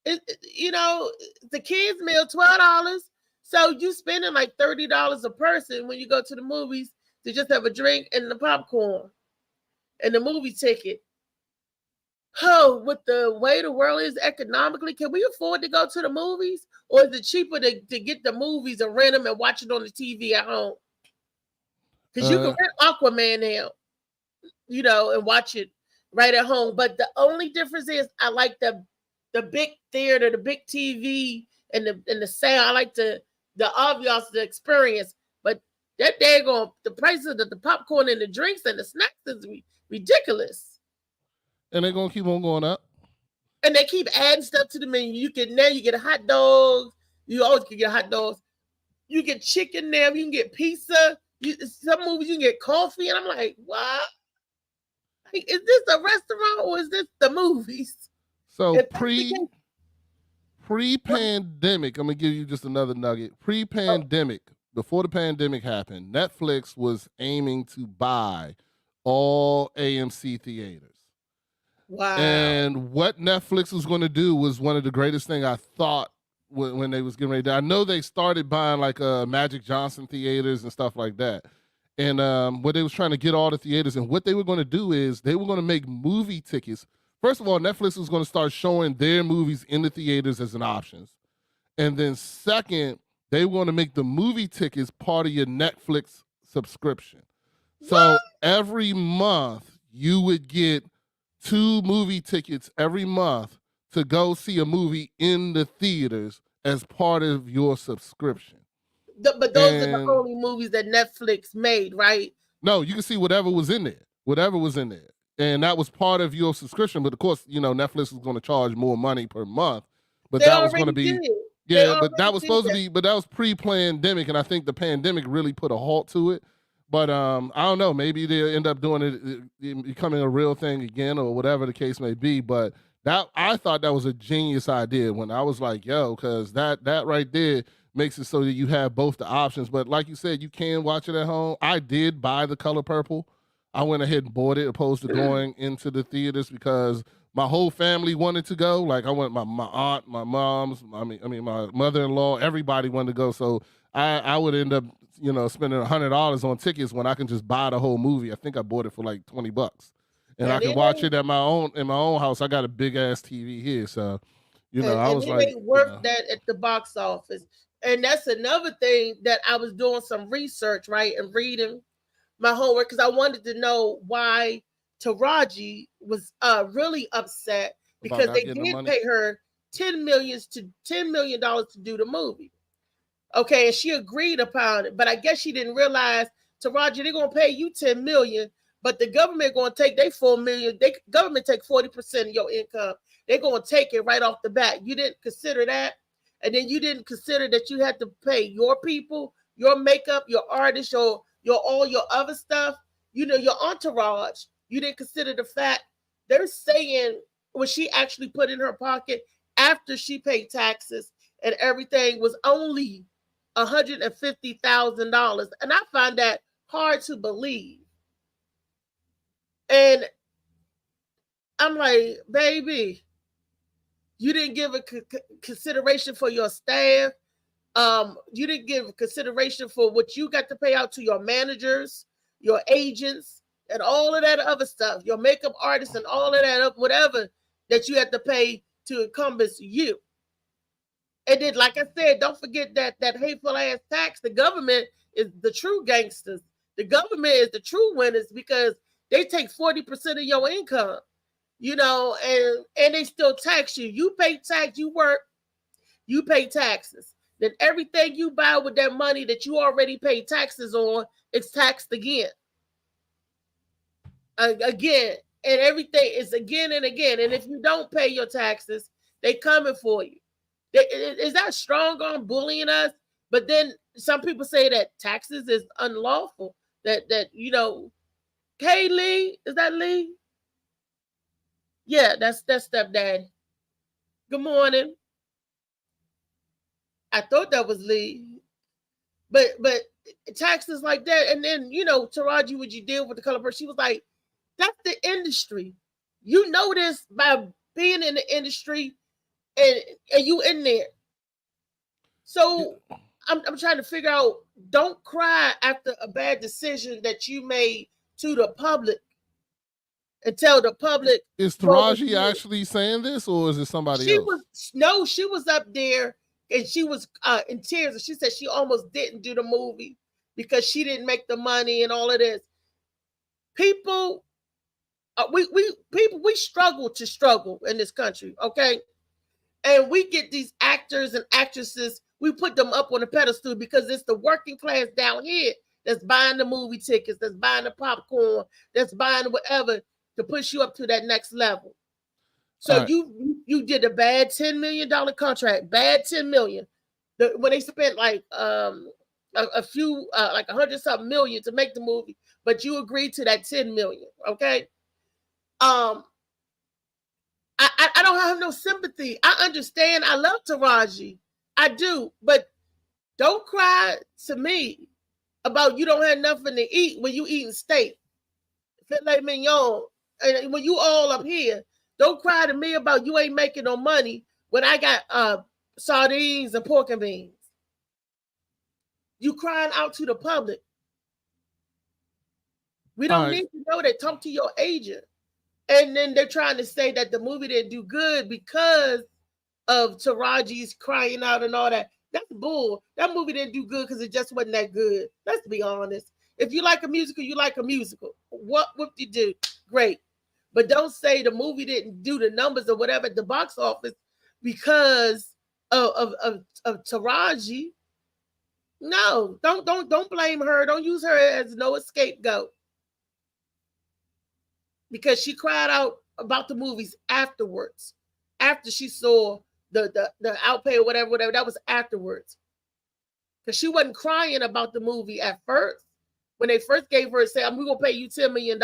the kids meal $12. So you spending like $30 a person when you go to the movies to just have a drink and the popcorn and the movie ticket. Oh, with the way the world is economically, can we afford to go to the movies? Or is it cheaper to get the movies and rent them and watch it on the TV at home? Because you can rent Aquaman now, and watch it right at home. But the only difference is I like the big theater, the big TV, and the sound. I like the obvious, the experience. But that daggone, the prices of the popcorn and the drinks and the snacks is ridiculous. And they're gonna keep on going up. And they keep adding stuff to the menu. You get hot dogs. You always can get hot dogs. You get chicken now. You can get pizza. Some movies you can get coffee. And I'm like, what? Like, is this a restaurant or is this the movies? So pre-pandemic, I'm gonna give you just another nugget. Pre-pandemic, before the pandemic happened, Netflix was aiming to buy all AMC theaters. Wow. And what Netflix was going to do was one of the greatest thing I thought when they was getting ready to. I know they started buying like Magic Johnson theaters and stuff like that. And what they was trying to get all the theaters, and what they were going to do is they were going to make movie tickets. First of all, Netflix was going to start showing their movies in the theaters as an option. And then second, they were going to make the movie tickets part of your Netflix subscription. So every month you would get 2 movie tickets every month to go see a movie in the theaters as part of your subscription. But those are the only movies that Netflix made, right? No, you can see whatever was in there. And that was part of your subscription. But of course, Netflix was going to charge more money per month. But that was going to be, but that was supposed to be, but that was pre-pandemic. And I think the pandemic really put a halt to it. But I don't know. Maybe they'll end up doing it becoming a real thing again, or whatever the case may be. But I thought that was a genius idea when I was like, yo, because that right there makes it so that you have both the options. But like you said, you can watch it at home. I did buy The Color Purple. I went ahead and bought it opposed to going into the theaters because my whole family wanted to go. Like I went, my aunt, my mom's, my mother-in-law, everybody wanted to go. So I would end up, spending $100 on tickets when I can just buy the whole movie. I think I bought it for like $20, and I can watch it in my own house. I got a big ass TV here, so I was like, ain't worth that at the box office. And that's another thing that I was doing some research, right, and reading my homework because I wanted to know why Taraji was really upset because they did pay her $10 million to do the movie. Okay, and she agreed upon it, but I guess she didn't realize, Taraji, they're gonna pay you $10 million, but the government gonna take their $4 million. Government take 40% of your income. They're gonna take it right off the bat. You didn't consider that, and then you didn't consider that you had to pay your people, your makeup, your artists, all your other stuff. Your entourage. You didn't consider the fact they're saying what she actually put in her pocket after she paid taxes and everything was only $150,000, and I find that hard to believe. And I'm like, baby, you didn't give a consideration for your staff. You didn't give consideration for what you got to pay out to your managers, your agents, and all of that other stuff, your makeup artists and all of that, whatever that you had to pay to encompass you. And then, like I said, don't forget that hateful ass tax. The government is the true gangsters. The government is the true winners because they take 40% of your income, you know, and they still tax you. You pay tax, you work, you pay taxes. Then everything you buy with that money that you already paid taxes on, it's taxed again. Again, and everything is again and again. And if you don't pay your taxes, they coming for you. Is that strong on bullying us? But then some people say that taxes is unlawful. That you know, hey Lee, is that Lee? Yeah, that's stepdaddy. Good morning. I thought that was Lee, but taxes like that, and then you know, Taraji, would you deal with the color person? She was like, "That's the industry. You know this by being in the industry, and you in there." So I'm trying to figure out. Don't cry after a bad decision that you made to the public, and tell the public. Is Taraji actually saying this, or is it somebody else? She was up there. And she was in tears. And she said she almost didn't do the movie because she didn't make the money and all of this. People, we struggle in this country, okay? And we get these actors and actresses, we put them up on a pedestal because it's the working class down here that's buying the movie tickets, that's buying the popcorn, that's buying whatever to push you up to that next level. So right. you did a bad $10 million contract, bad $10 million. When they spent like a few like 100-something million to make the movie, but you agreed to that $10 million. Okay. I don't have no sympathy. I understand. I love Taraji. I do, but don't cry to me about you don't have nothing to eat when you eating steak, filet mignon, and when you all up here. Don't cry to me about you ain't making no money when I got sardines and pork and beans. You crying out to the public. We don't need to know that. Talk to your agent. And then they're trying to say that the movie didn't do good because of Taraji's crying out and all that. That's bull. That movie didn't do good because it just wasn't that good. Let's be honest. If you like a musical, you like a musical. What you do? Great. But don't say the movie didn't do the numbers or whatever at the box office because of Taraji. No, don't blame her. Don't use her as no scapegoat. Because she cried out about the movies afterwards. After she saw the outpay or whatever, that was afterwards. Because she wasn't crying about the movie at first. When they first gave her and said, we're gonna pay you $10 million.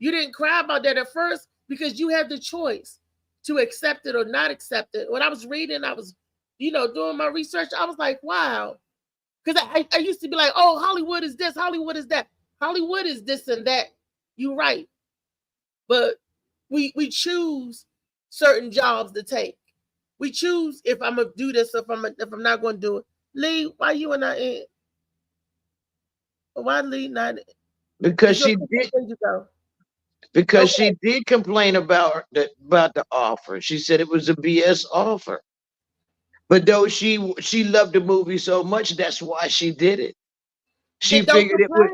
You didn't cry about that at first because you had the choice to accept it or not accept it. When I was reading, I was, doing my research. I was like, wow. Because I used to be like, oh, Hollywood is this, Hollywood is that. Hollywood is this and that. You're right. But we choose certain jobs to take. We choose if I'm going to do this, if I'm not going to do it. Lee, why you and I in? Why Lee not in? Because she did. Because she did complain about the offer. She said it was a BS offer. But though she loved the movie so much, that's why she did it. She figured it would.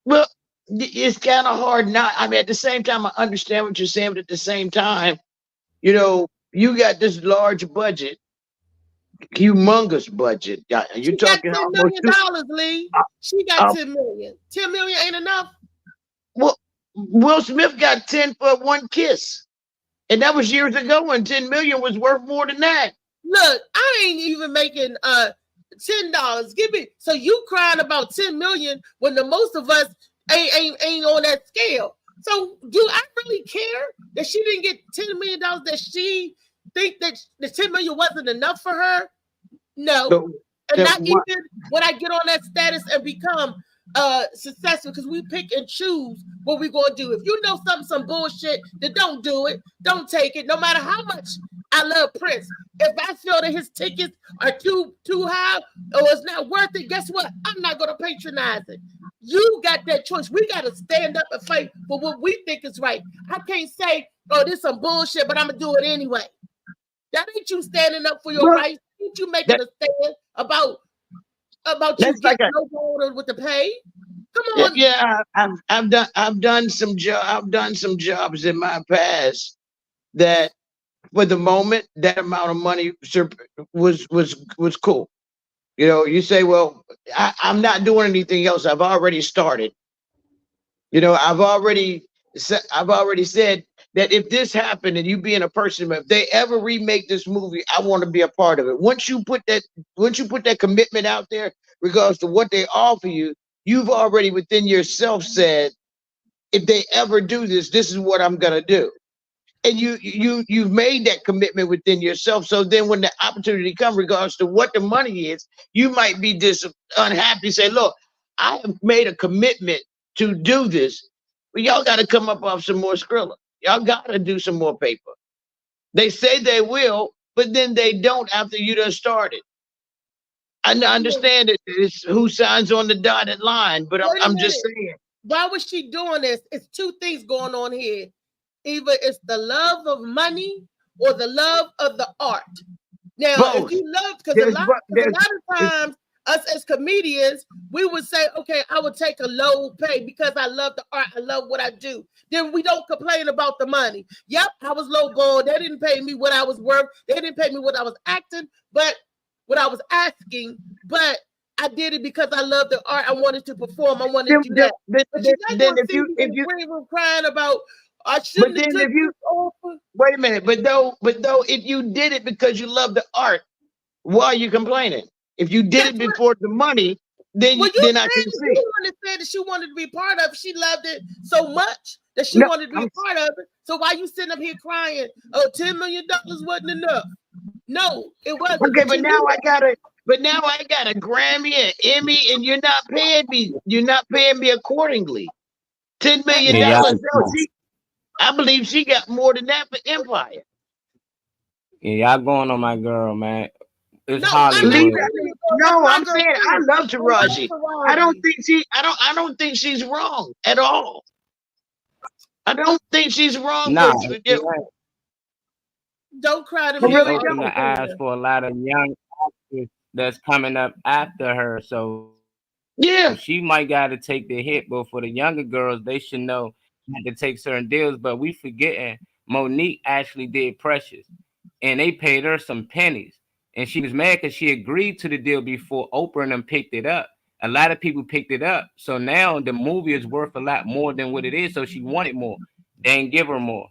Well, it's kind of hard not. I mean, at the same time, I understand what you're saying, but at the same time, you got this large budget, humongous budget. You're talking $10 million, Lee. She got $10 million. $10 million ain't enough. Well, Will Smith got 10 for one kiss. And that was years ago when 10 million was worth more than that. Look, I ain't even making $10. Give me. So you crying about 10 million when the most of us ain't on that scale. So do I really care that she didn't get $10 million that she think that the 10 million wasn't enough for her? No. And not even when I get on that status and become successful because we pick and choose what we're gonna do. If you know some bullshit, then don't do it. Don't take it. No matter how much I love Prince. If I feel that his tickets are too high or it's not worth it, guess what? I'm not gonna patronize it. You got that choice. We gotta stand up and fight for what we think is right. I can't say, oh, this is some bullshit, but I'm gonna do it anyway. That ain't you standing up for your rights. Ain't you making a stand about you getting no order with the pay? Come on. Yeah, I've done some jobs in my past that for the moment that amount of money was cool. You know, you say, well, I'm not doing anything else. I've already started. You know, I've already said that if this happened and you being a person, if they ever remake this movie, I want to be a part of it. Once you put that commitment out there, regardless to what they offer you, you've already within yourself said, if they ever do this, this is what I'm gonna do. And you've made that commitment within yourself. So then when the opportunity comes, regardless to what the money is, you might be unhappy, say, look, I have made a commitment to do this, but y'all got to come up off some more Skrilla. Y'all got to do some more paper. They say they will, but then they don't after you done started. I understand that it's who signs on the dotted line, but I'm just saying. Why was she doing this? It's two things going on here. Either it's the love of money or the love of the art. Now, if you love, because a lot of times, us as comedians, we would say, okay, I would take a low pay because I love the art, I love what I do. Then we don't complain about the money. Yep, I was low ball. They didn't pay me what I was worth. They didn't pay me what I was acting, but what I was asking, but I did it because I love the art. I wanted to perform. I wanted to do that. But if you crying about, I shouldn't have took this offer. Wait a minute, but though if you did it because you love the art, why are you complaining? If you did it before the money, then I can see. You understand that she wanted to be part of it. She loved it so much that she wanted to be a part of it. So why you sitting up here crying? Oh, $10 million wasn't enough. No, it wasn't. Okay, but now I got a Grammy, an Emmy, and you're not paying me. You're not paying me accordingly. $10 million. I believe she got more than that for Empire. Yeah, y'all going on my girl, man. It's Hollywood. No, I'm saying I love Taraji. I don't think she's wrong at all. I don't think she's wrong. Don't cry to me. She opened the eyes for a lot of young actors that's coming up after her. So yeah, she might got to take the hit, but for the younger girls, they should know not to take certain deals. But we forgetting Monique actually did Precious, and they paid her some pennies. And she was mad because she agreed to the deal before Oprah and them picked it up. A lot of people picked it up. So now the movie is worth a lot more than what it is. So she wanted more. They didn't give her more.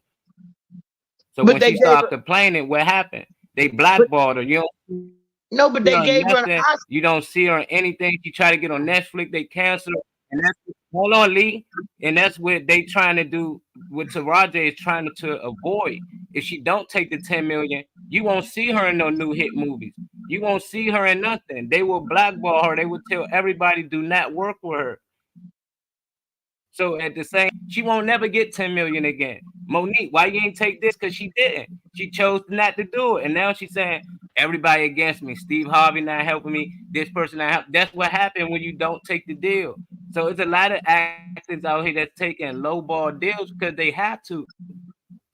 So when she started complaining, what happened? They blackballed her. But they gave her an Oscar. You don't see her on anything. She tried to get on Netflix. They canceled her. And that's hold on, Lee. And that's what they trying to do. What Taraji is trying to avoid. If she don't take the 10 million, you won't see her in no new hit movies. You won't see her in nothing. They will blackball her. They will tell everybody do not work with her. So at the same, she won't never get 10 million again. Monique, why you ain't take this? Because she didn't. She chose not to do it. And now she's saying everybody against me. Steve Harvey not helping me. This person not helping. That's what happened when you don't take the deal. So it's a lot of actors out here that's taking lowball deals because they have to,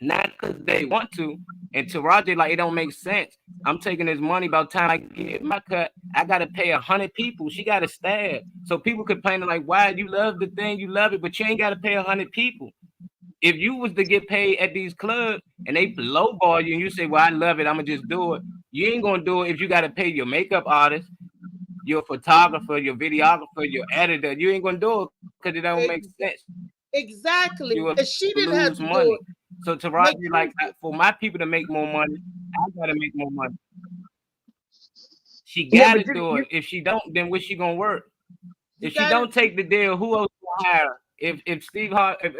not because they want to. And Taraji, like, it don't make sense. I'm taking this money. By the time I get my cut, I got to pay 100 people. She got to stab. So people complaining like, why you love the thing, you love it, but you ain't got to pay 100 people. If you was to get paid at these clubs and they lowball you and you say, well, I love it, I'm going to just do it. You ain't going to do it if you got to pay your makeup artist, your photographer, your videographer, your editor. You ain't going to do it because it don't make sense. Exactly. You and she didn't have to money. do it. So Taraji, like, for my people to make more money, I gotta make more money. She gotta do it. If she don't, then what's she gonna work? If she don't take the deal, who else will hire? If Steve Harvey,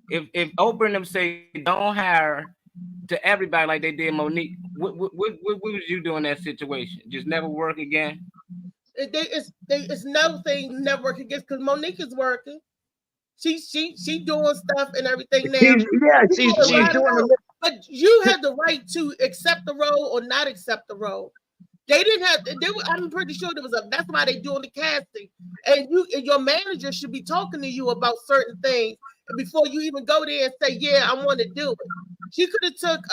if Oprah and them say don't hire to everybody like they did Monique, what would you do in that situation? Just never work again? It's no thing never working against because Monique is working. She doing stuff and everything now. She's doing but you had the right to accept the role or not accept the role. They didn't have. I'm pretty sure there was that's why they doing the casting. And your manager should be talking to you about certain things before you even go there and say, "Yeah, I want to do it." She could have took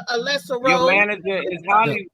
a lesser role. Your manager is Hollywood.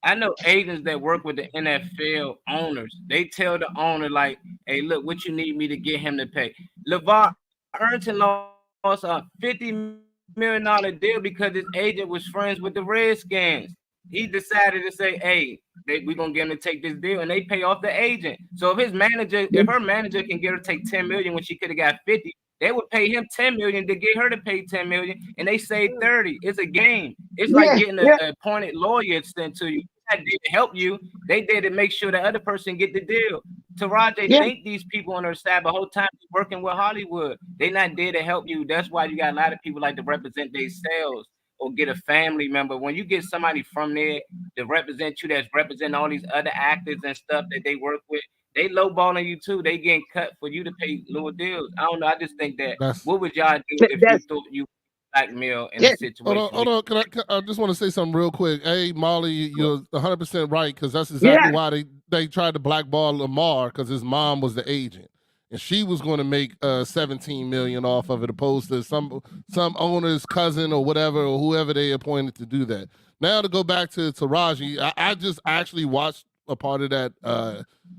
I know agents that work with the NFL owners. They tell the owner, like, hey, look, what you need me to get him to pay. LeVar Arrington lost a $50 million deal because his agent was friends with the Redskins. He decided to say, hey, we're going to get him to take this deal, and they pay off the agent. So if her manager can get her to take $10 million when she could have got 50, they would pay him $10 million to get her to pay $10 million, and they save 30. It's a game. It's like getting an appointed lawyer sent to you. They didn't help you. They did to make sure the other person get the deal. Taraji, think these people on their side, but whole time working with Hollywood. They not there to help you. That's why you got a lot of people like to represent themselves or get a family member. When you get somebody from there to represent you, that's representing all these other actors and stuff that they work with, they lowballing you too. They getting cut for you to pay lower deals. I don't know. I just think that what would y'all do if you thought you blackmail in a situation? Hold on. I just want to say something real quick. Hey, Molly, you're 100% right, because that's exactly why they tried to blackball Lamar, because his mom was the agent. And she was going to make $17 million off of it, opposed to some owner's cousin or whatever, or whoever they appointed to do that. Now to go back to Taraji, I just actually watched a part of that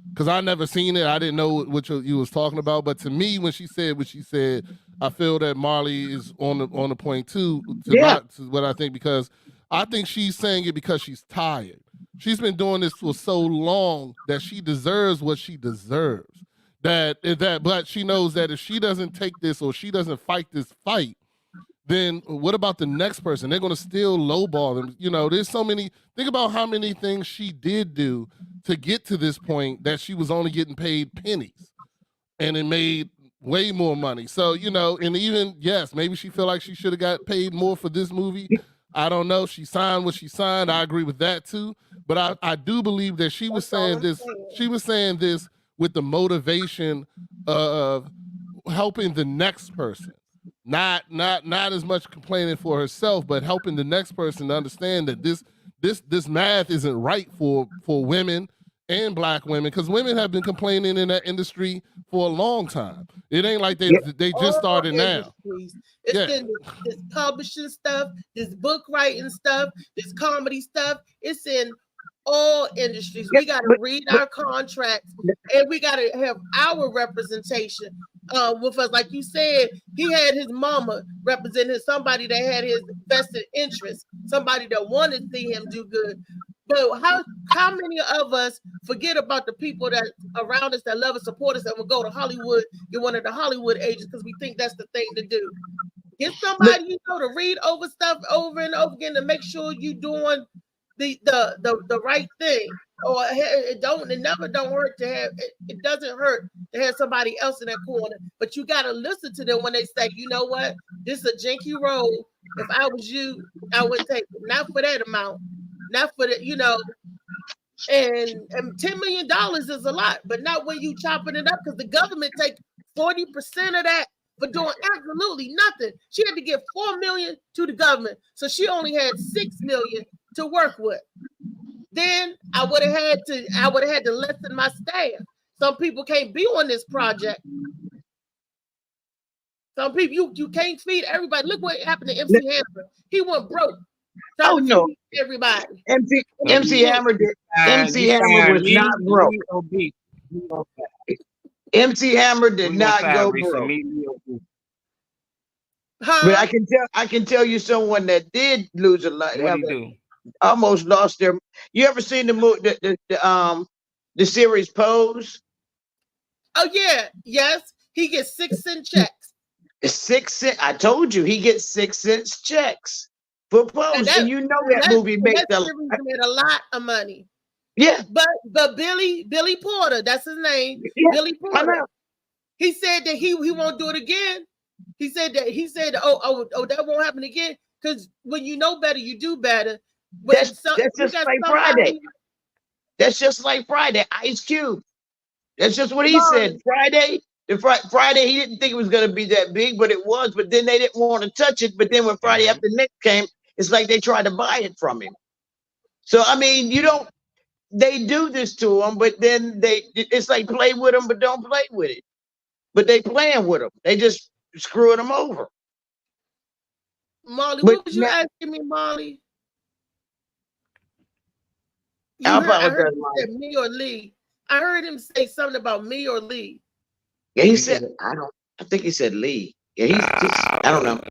because I never seen it. I didn't know what you was talking about. But to me, when she said what she said, I feel that Marley is on the point too. To what I think, because I think she's saying it because she's tired. She's been doing this for so long that she deserves what she deserves. But she knows that if she doesn't take this or she doesn't fight this fight, then what about the next person? They're going to still lowball them. You know, there's so many. Think about how many things she did do to get to this point that she was only getting paid pennies, and it made way more money. So, you know, and even, yes, maybe she feel like she should have got paid more for this movie. I don't know. She signed what she signed. I agree with that too. But I do believe that she was saying this. She was saying this with the motivation of helping the next person, not as much complaining for herself, but helping the next person to understand that this math isn't right for women and black women, because women have been complaining in that industry for a long time. It ain't like they just started now. It's in this publishing stuff, this book writing stuff, this comedy stuff. It's in all industries. We got to read our contracts, and we got to have our representation with us. Like you said, he had his mama representing somebody that had his vested interest, somebody that wanted to see him do good. But how many of us forget about the people that around us that love us, support us, and will go to Hollywood, get one of the Hollywood agents because we think that's the thing to do. Get somebody to read over stuff over and over again to make sure you're doing the right thing. Or it doesn't hurt to have somebody else in that corner, but you got to listen to them when they say, you know what, this is a janky road. If I was you, I would take it. Not for that amount, not for the, you know, and $10 million is a lot, but not when you chopping it up, because the government take 40% of that for doing absolutely nothing. She had to give $4 million to the government, so she only had $6 million to work with. Then I would have had to lessen my staff. Some people can't be on this project. Some people you can't feed everybody. Look what happened to MC Hammer. He went broke. Oh no, everybody. MC Hammer was not broke. MC Hammer did not go broke. But I can tell you someone that did lose a lot. Almost lost their. You ever seen the movie, the series Pose? Oh yeah, yes. He gets 6-cent checks. 6 cent. I told you he gets 6 cent checks for Pose, and you know that movie made a lot of money. Yeah, but Billy Porter, that's his name. Yeah, Billy Porter. He said that he won't do it again. He said oh that won't happen again, because when you know better, you do better. That's just like Friday. That's just like Friday, Ice Cube. That's just what he said. Friday, Friday, he didn't think it was going to be that big, but it was. But then they didn't want to touch it. But then when Friday After Next came, it's like they tried to buy it from him. So, I mean, they do this to him, but then it's like play with him, but don't play with it. But they playing with him. They just screwing him over. Molly, what was you asking me, Molly? I heard him say me or Lee. I heard him say something about me or Lee. Yeah, he said, I think he said Lee. Yeah, I don't know.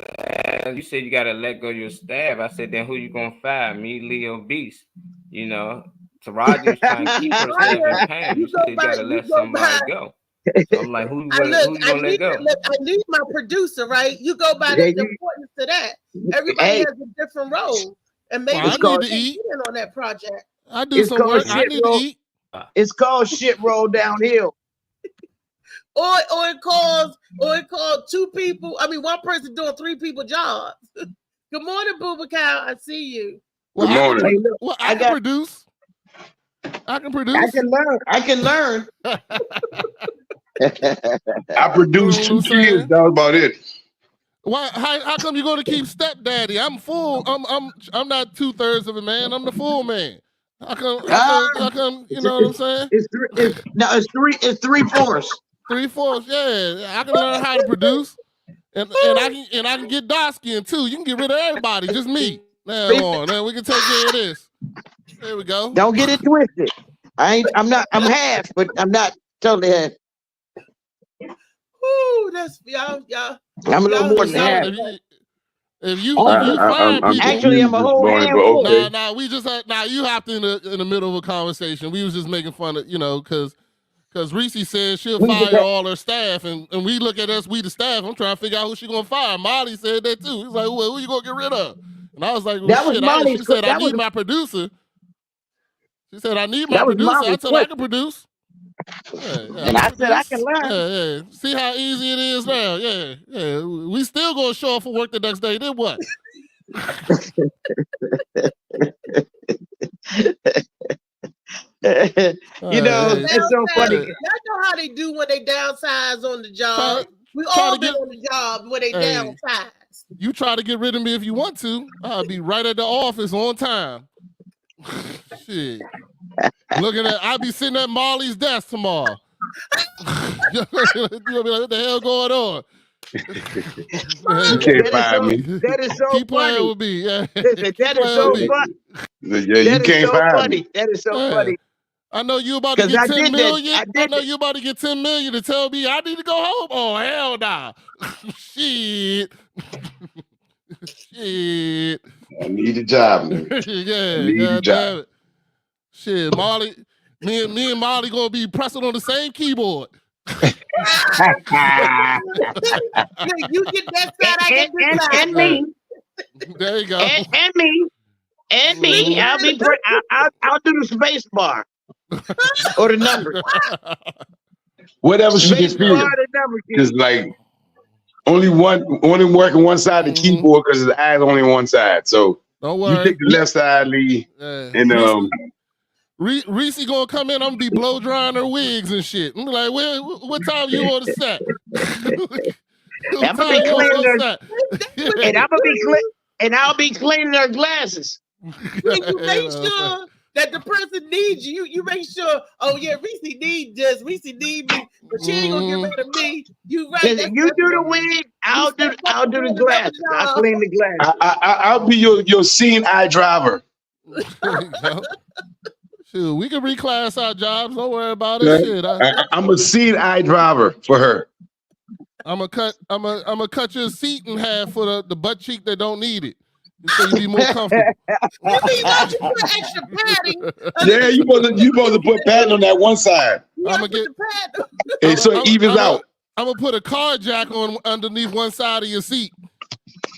You said you gotta let go of your staff. I said, then who you gonna fire? Me, Lee, or Beast? You know, Taraji's trying to keep her staff in pain. You said you gotta let somebody go. So I'm like, who you gonna let go? I need my producer, right? You go by the importance to that. Everybody has a different role, and maybe you need to eat on that project. I do some work. I need to eat. It's called shit roll downhill. Or it calls two people. I mean, one person doing three people jobs. Good morning, Booba Cow. I see you. Well, Good morning. I can produce. I can produce. I can learn. I produced 2 kids. That was about it. Why? How come you're going to keep stepdaddy? I'm full. I'm not 2/3 of a man. I'm the full man. How come? You know what I'm saying? It's 3/4. 3/4. Yeah, I can learn how to produce, and I can get dark skin too. You can get rid of everybody, just me. Now we can take care of this. There we go. Don't get it twisted. I'm half, but I'm not totally half. Ooh, that's y'all. I'm a little more than half. If you find people, actually, I'm a whole handful. Okay. Nah, we just had, you hopped in the middle of a conversation. We was just making fun of, because Reese said she'll fire all her staff, and we look at us, we the staff. I'm trying to figure out who she gonna fire. Molly said that too. He's like, well, who you gonna get rid of? And I was like, well, that was Molly. She said, I need my producer. She said, I need my producer. I said, I can produce. Yeah, and I said, I can learn. Yeah. See how easy it is now. Yeah. We still gonna show up for work the next day. Then what? It's so funny. Y'all know how they do when they downsize on the job. We all been on the job when they downsize. You try to get rid of me if you want to. I'll be right at the office on time. Shit. Looking at, I'll be sitting at Molly's desk tomorrow. You'll be like, what the hell going on? You can't fire me. That is so Keep funny. playing with me. Yeah. Listen, that is so funny. Yeah, you can't fire me. That is so funny. I know you about to get 10 million. I know you about to get 10 million to tell me I need to go home. Oh, hell nah. Shit. Shit. I need a job, man. Yeah, damn it. Shit, Molly, me and Molly gonna be pressing on the same keyboard. You get that side, I get this side. And me. There you go. And me. I'll do the space bar or the number. Whatever she can feel. Just like only working one side of the keyboard because his eyes only on one side. So don't worry. You take the left side, Lee, and Reese gonna come in. I'm gonna be blow drying her wigs and shit. I'm like, what time you on the set? I'm gonna be cleaning her, and I'll be cleaning her glasses. You make sure that the person needs you. You make sure. Oh yeah, Reese need this. Reese need me, but she ain't gonna get rid of me. You right? You do the wig. I'll do the glasses. I'll clean the glasses. I'll be your scene eye driver. There you go. Shoot, we can reclass our jobs. Don't worry about it. Shit, I'm a scene eye driver for her. I'm gonna cut your seat in half for the butt cheek that don't need it, so you be more comfortable. You put extra padding. Yeah, you supposed to put padding on that one side. I'm gonna get so it evens out. I'm gonna put a car jack on underneath one side of your seat.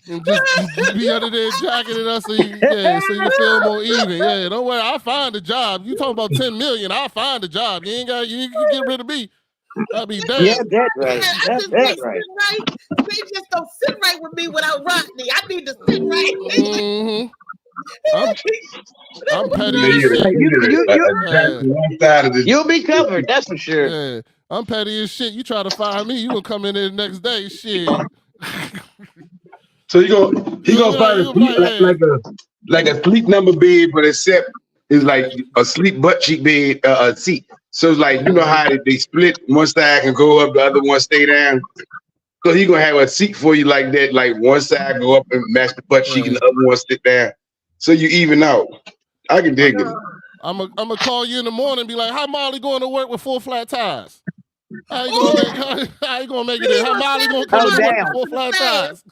And just be under there jacking us so you feel more even. Yeah, don't worry, I'll find a job. You talking about 10 million, I'll find a job. You can get rid of me. I'll be damned. Yeah, that's right. That's right. They just don't sit right with me without Rodney. I need to sit right. I'm petty as shit. You'll be covered, that's for sure. Yeah, I'm petty as shit. You try to fire me, you gonna come in there the next day, shit. So he gonna find a sleep, like a sleep number bed, but except it's like a sleep butt cheek bed seat. So it's like, you know how they split, one side can go up, the other one stay down. So he gonna have a seat for you like that, like one side go up and match the butt cheek and the other one sit down. So you even out. I can dig it. I'm gonna call you in the morning and be like, how Molly going to work with 4 flat tires? How you gonna make it in? How Molly gonna come to work with 4 flat tires?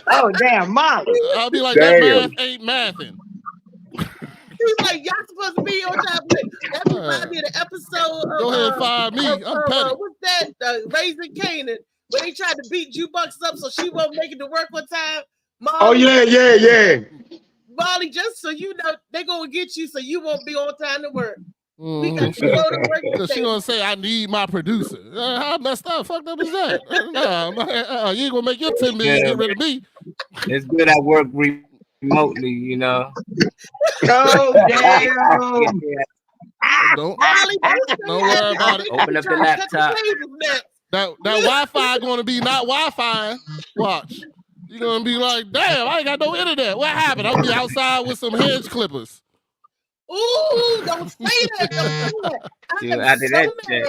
Oh, damn, Molly. I'll be like, that math ain't mathing. He's like, y'all supposed to be on top of it. That reminds me of the episode of, Go ahead and fire me. I'm petty. what's that? Raising Canaan, where they tried to beat Jukebox up so she won't make it to work one time. Molly, Oh yeah. Molly, just so you know, they're gonna get you so you won't be on time to work. Mhm. So she gonna say, I need my producer. How messed up, fucked up is that? No, you ain't gonna make your 10 million get rid of me. It's good I work remotely, you know. Oh, damn. Don't worry about it. Open up the laptop. That Wi-Fi gonna be not Wi-Fi. Watch. You're gonna be like, damn, I ain't got no internet. What happened? I'll be outside with some hedge clippers. Ooh, don't say that. Don't say that. I am so mad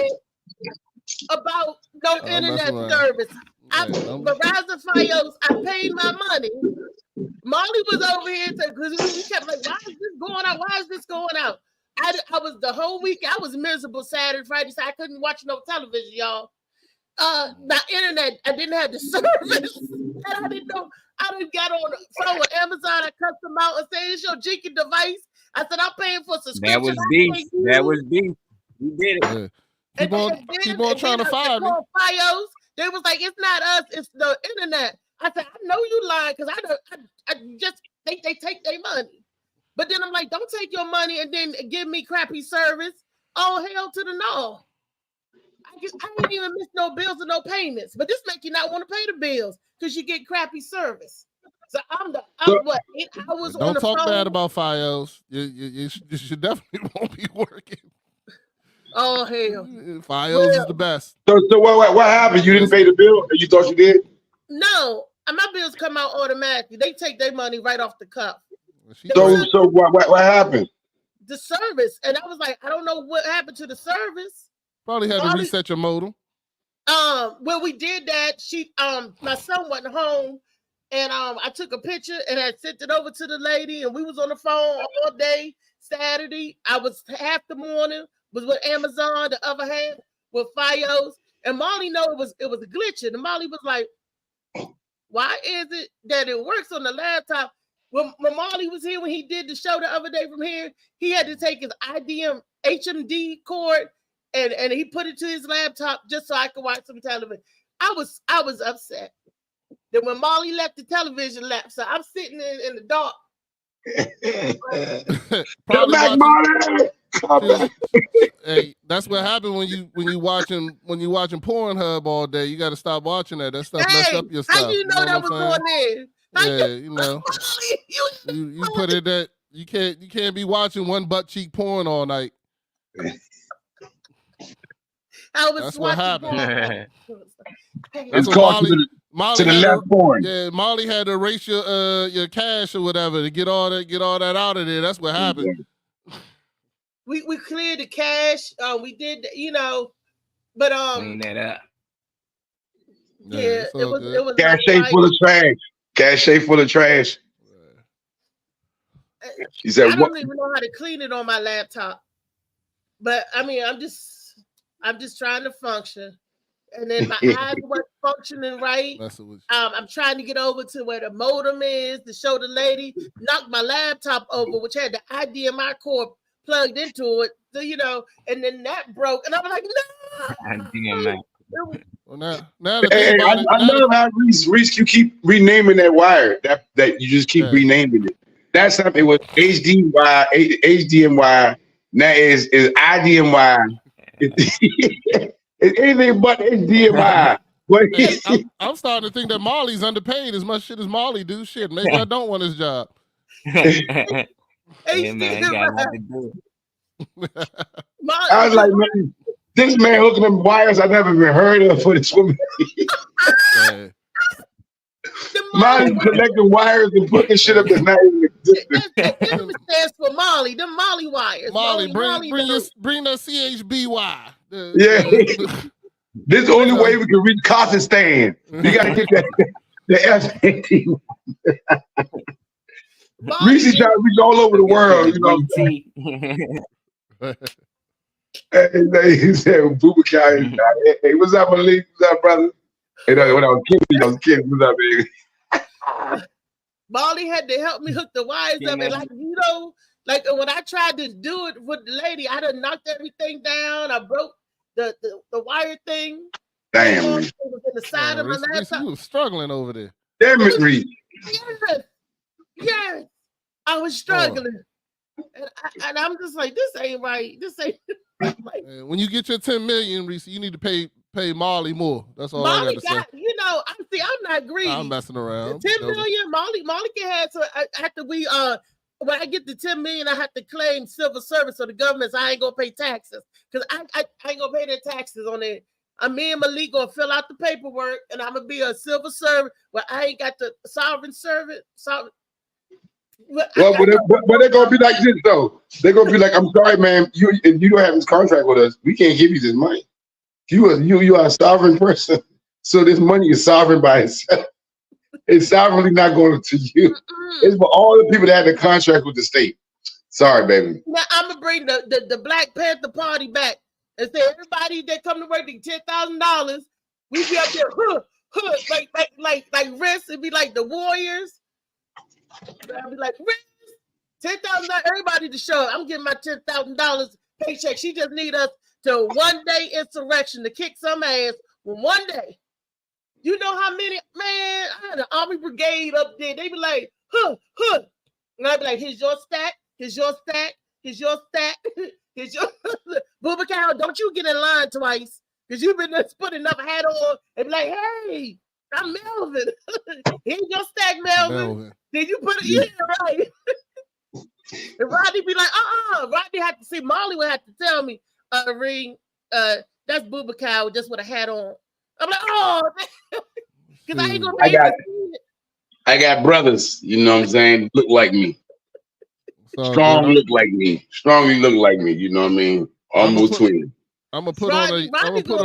about no internet service. Verizon Fios, I paid my money. Molly was over here because we kept like, why is this going out? Why is this going out? I was the whole week, I was miserable Saturday, Friday, so I couldn't watch no television, y'all. The internet, I didn't have the service. And I didn't know. I didn't get on the phone with Amazon. I cut them out and say, it's your jinky device. I said, I'm paying for subscription. That was beef. That was beef. You did it. Keep on trying to fire me. Fios, they was like, it's not us, it's the internet. I said, I know you lying because I just think they take their money. But then I'm like, don't take your money and then give me crappy service. Oh, hell to the no. I didn't even miss no bills or no payments. But this make you not want to pay the bills because you get crappy service. So I'm 8 hours on the phone. Don't talk bad about Fios. You should definitely won't be working. Oh, hell. Fios is the best. So what happened? You didn't pay the bill? Or you thought you did? No, my bills come out automatically. They take their money right off the cuff. So what happened? The service. And I was like, I don't know what happened to the service. Probably had to reset your modem. When we did that, my son wasn't home. And I took a picture and I sent it over to the lady, and we was on the phone all day Saturday. I was half the morning was with Amazon, the other half with Fios. And Molly know it was glitching. And Molly was like, why is it that it works on the laptop? When Molly was here, when he did the show the other day from here, he had to take his IDM HMD cord and he put it to his laptop just so I could watch some television. I was upset. Then when Molly left the television lap, so I'm sitting in the dark. Hey, that's what happened when you watching Pornhub all day. You got to stop watching that. That stuff mess up your stuff. How you know that was going in? Yeah, you know. you put it that you can't be watching one butt cheek porn all night. That's what happened. It's called to the left porn. Yeah, Molly had to erase your cash or whatever to get all that out of there. That's what happened. We cleared the cache. We did, but clean that up. Yeah, it was cache full of trash. Cache full of trash. She said, I don't even know how to clean it on my laptop. But I mean, I'm just trying to function. And then my eyes weren't functioning right. I'm trying to get over to where the modem is to show the lady. Knocked my laptop over, which had the IDMI cord plugged into it. So, and then that broke. And I'm like, no. IDMI. Well, hey, I love how Reese, you keep renaming that wire. That you just keep renaming it. That's something. It was HDMI. Now is IDMI. It's anything but HDMI. I'm starting to think that Molly's underpaid as much shit as Molly do. Shit, maybe I don't want his job. Yeah, man, got nothing to do. I was like, man, this man hooking them wires I never even heard of for this woman. Molly collecting wires and putting shit up that's not even existing. That stands for Molly. Them Molly wires. Molly, bring that CHBY. Yeah. This is the only way we can reach Kazakhstan. You got to get that the F-18. Reese's trying to reach all over the world. You know. He said, "Bubakar, hey, what's up, Malik? What's up, brother?" When I was kidding. What's up, baby? Molly had to help me hook the wires up, and like like when I tried to do it with the lady, I done knocked everything down. I broke the wire thing. Damn. It was in the side of my laptop. You was struggling over there. Damn it, Reese. Yes. I was struggling. And I'm just like, this ain't right. This ain't right. When you get your 10 million, Reese, you need to pay Molly more. That's all Molly I got to say. I'm not greedy. I'm messing around. 10 million, Molly can have. So after we when I get the 10 million, I have to claim civil service of the government. So I ain't gonna pay taxes because I ain't gonna pay their taxes on it. Me and Malik gonna fill out the paperwork, and I'm gonna be a civil servant where I ain't got the sovereign servant. But they're gonna be like this though. They're gonna be like, "I'm sorry, man. You don't have this contract with us. We can't give you this money. You are a sovereign person, so this money is sovereign by itself. It's sovereignly not going to you. It's for all the people that had the contract with the state. Sorry, baby. Now I'm gonna bring the Black Panther Party back and say everybody that come to work $10,000. We be up there, like rest and be like the Warriors. I'll be like, $10,000. Everybody to show up. I'm getting my $10,000 paycheck. She just need us to one day insurrection to kick some ass. One day. You know how many, man, I had an army brigade up there. They be like, And I'd be like, here's your stack, here's your stack, here's your stack, here's your Bubakar, don't you get in line twice. Because you've been putting enough hat on and be like, hey, I'm Melvin. Here's your stack, Melvin. Did you put it? Yeah, right. And Rodney be like, Rodney had to see, Molly would have to tell me, Ring, that's Bubakar just with a hat on. I'm like, oh, because I ain't gonna pay I got brothers, you know what I'm saying, look like me. Strongly look like me. Strongly look like me, you know what I mean? Almost twin. I'm gonna put on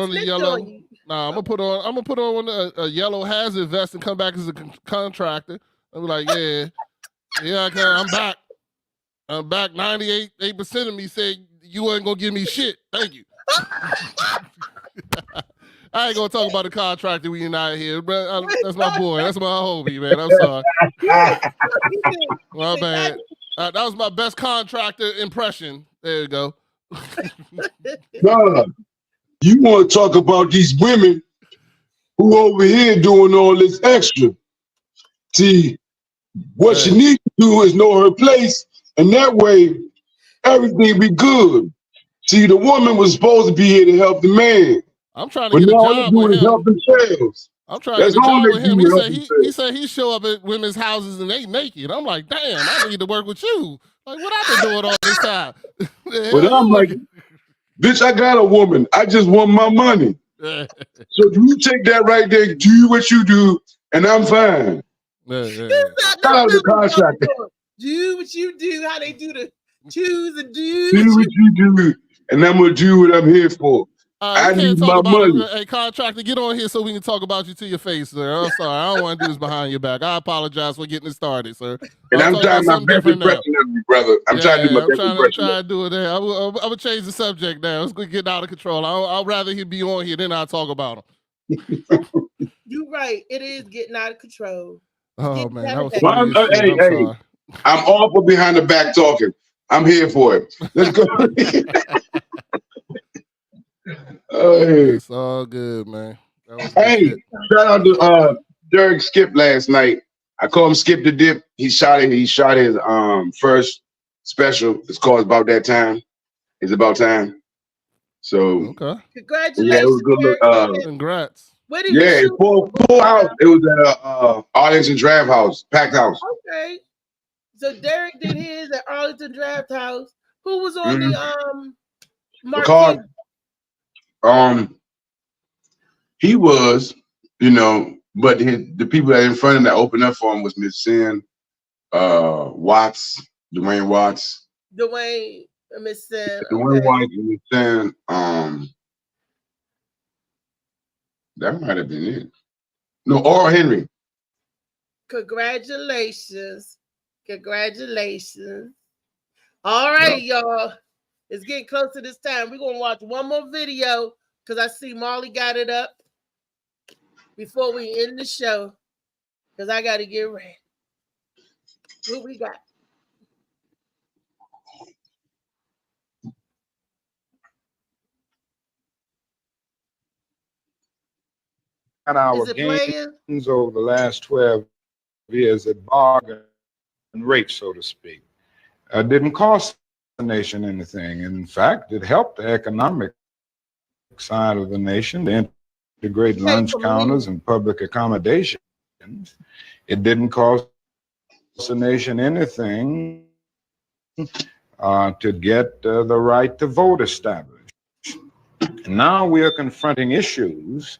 the yellow. I'm gonna put on a yellow hazard vest and come back as a contractor. I'm like, I'm back. I'm back. 98% of me said you ain't gonna give me shit. Thank you. I ain't gonna talk about the contractor we united here, but that's my boy. That's my homie, man. I'm sorry. My bad. That was my best contractor impression. There you go. Nah, you want to talk about these women who over here doing all this extra. See, what she needs to do is know her place, and that way everything be good. See, the woman was supposed to be here to help the man. I'm trying to get a job with him. Help themselves. I'm trying to get a job with him. He said he show up at women's houses and they naked. I'm like, damn, I need to work with you. Like, what I've been doing all this time? But I'm like, bitch, I got a woman. I just want my money. So you take that right there, do what you do, and I'm fine. Shout out the contractor. Do what you do, how they do the choose and do. Do what you do, and I'm gonna do what I'm here for. I need my money. Hey, contractor, get on here so we can talk about you to your face, sir. I'm sorry. I don't want to do this behind your back. I apologize for getting it started, sir. And I'm trying my best impression of you, brother. I'm trying to do my best impression. I'm trying to do it there. I'm going to change the subject now. It's going to get out of control. I'd rather he be on here than I talk about him. You're right. It is getting out of control. Oh, man. That was hey, I'm all for behind the back talking. I'm here for it. Let's go. It's all good, man. Hey, shout out to Derek Skip last night. I call him Skip the Dip. He shot his first special. It's called About That Time. It's about time. So congratulations. Yeah, it was a good look. Congrats. Where did you shoot? Full house. It was at Arlington Draft House, packed house. Okay. So Derek did his at Arlington Draft House. Who was on the Because he was, you know, but the people that in front of him that opened up for him was Miss Sin, Watts, Dwayne Watts. Dwayne, Miss Sin. Dwayne Watts and Miss Sin, that might have been it. No, Oral Henry. Congratulations. Congratulations. All right, y'all. It's getting close to this time. We're going to watch one more video because I see Molly got it up before we end the show because I got to get ready. What we got? And our gains over the last 12 years at bargain rate, so to speak, didn't cost the nation anything. In fact, it helped the economic side of the nation to integrate lunch counters and public accommodations. It didn't cost the nation anything to get the right to vote established. And now we are confronting issues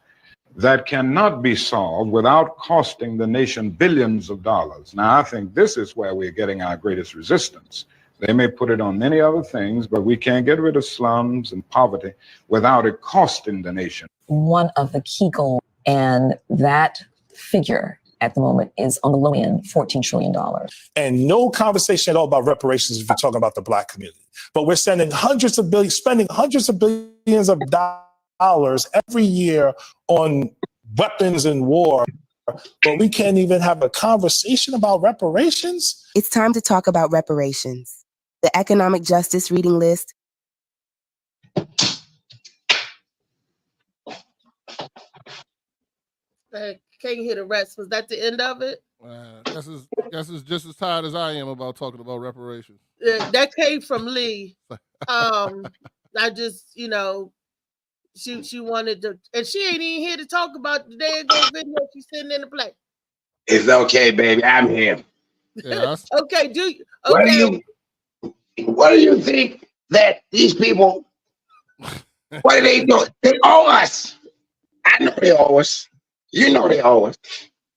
that cannot be solved without costing the nation billions of dollars. Now, I think this is where we're getting our greatest resistance. They may put it on many other things, but we can't get rid of slums and poverty without it costing the nation. One of the key goals, and that figure at the moment is on the low end, $14 trillion. And no conversation at all about reparations if you're talking about the Black community. But we're spending hundreds of billions of dollars every year on weapons and war, but we can't even have a conversation about reparations. It's time to talk about reparations. The Economic Justice Reading List. Can't hear the rest. Was that the end of it? Guess is just as tired as I am about talking about reparations. That came from Lee. I just, you know, she wanted to, and she ain't even here to talk about the day ago video she's sitting in the play. It's okay, baby. I'm here. Yeah, okay, okay. What do you think that these people, what are they doing? They owe us. I know they owe us. You know they owe us.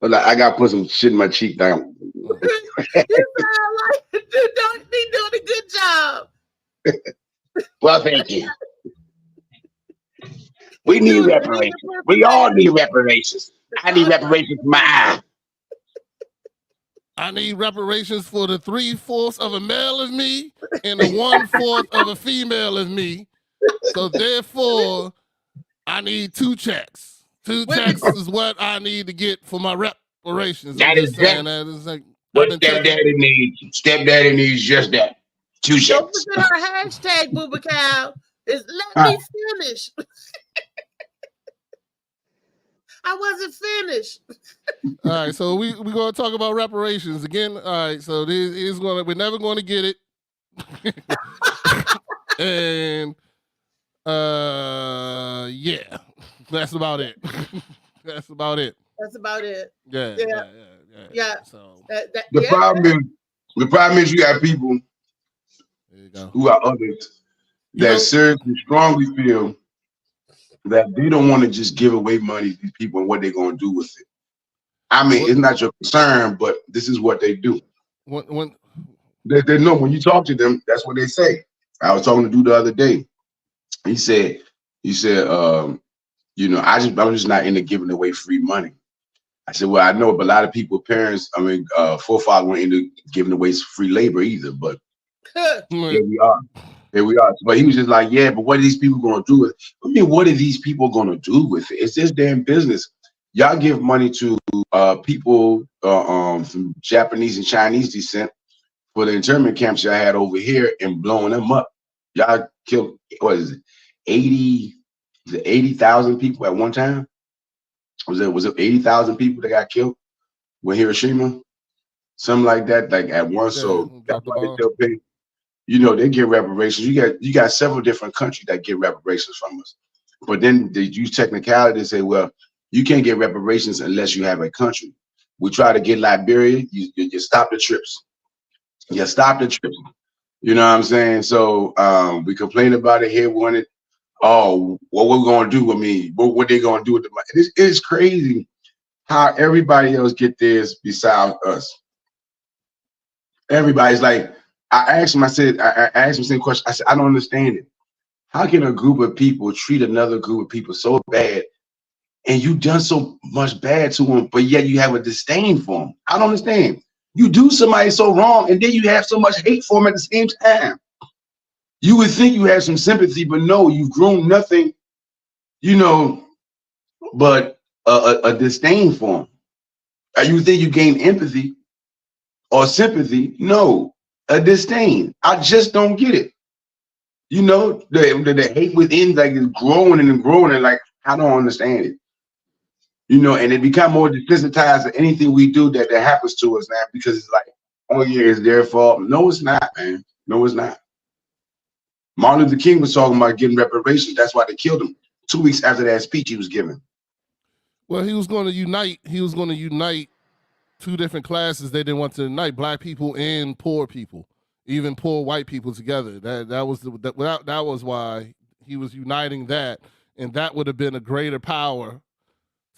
But like, I gotta put some shit in my cheek down. You sound like you don't be doing a good job. Well, thank you. We need reparations. We all need reparations. I need reparations for my eye. I need reparations for the 3/4 of a male as me and the 1/4 of a female as me. So therefore, I need 2 checks. 2 checks is what I need to get for my reparations. That is like, what stepdaddy needs. Stepdaddy needs just that. 2 checks. Don't forget our hashtag, Booba Cow. Is let me finish. I wasn't finished. All right, so we're gonna talk about reparations again. All right, so this is we're never gonna get it. And yeah, that's about it. That's about it. That's about it. Yeah. So the problem is you got people who are others that seriously, strongly feel that they don't want to just give away money to people and what they're going to do with it. I mean, it's not your concern, but this is what they do. When they know when you talk to them, that's what they say. I was talking to dude the other day. He said, you know, I'm just not into giving away free money. I said, well, I know, but a lot of people, parents, forefathers weren't into giving away free labor either, but here we are. Here we are. But he was just like, yeah, but what are these people going to do with it? I mean, what are these people going to do with it? It's this damn business. Y'all give money to people from Japanese and Chinese descent for the internment camps y'all had over here and blowing them up. Y'all killed, what is it, 80,000 people at one time? Was it 80,000 people that got killed with Hiroshima? Something like that, like at once. So that's why they still pay. You know, they get reparations. You got several different countries that get reparations from us. But then they use technicality to say, well, you can't get reparations unless you have a country. We try to get Liberia, you stop the trips. You stop the tripping. You know what I'm saying? So we complain about it here, want it. Oh, what we're gonna do with me? What they gonna do with the money? It's crazy how everybody else get theirs besides us. Everybody's like, I asked him the same question. I said, I don't understand it. How can a group of people treat another group of people so bad, and you done so much bad to them, but yet you have a disdain for them? I don't understand. You do somebody so wrong, and then you have so much hate for them at the same time. You would think you have some sympathy, but no, you've grown nothing, you know, but a disdain for them. You think you gain empathy or sympathy? No, a disdain. I just don't get it. You know, the hate within, like, is growing and growing, and like, I don't understand it. You know, and it become more desensitized to anything we do that happens to us now, because it's like, oh yeah, it's their fault. No, it's not, man. No, it's not. Martin Luther King was talking about getting reparations. That's why they killed him 2 weeks after that speech he was giving. Well, he was going to unite. He was going to unite two different classes. They didn't want to unite black people and poor people, even poor white people together. That was why he was uniting that, and that would have been a greater power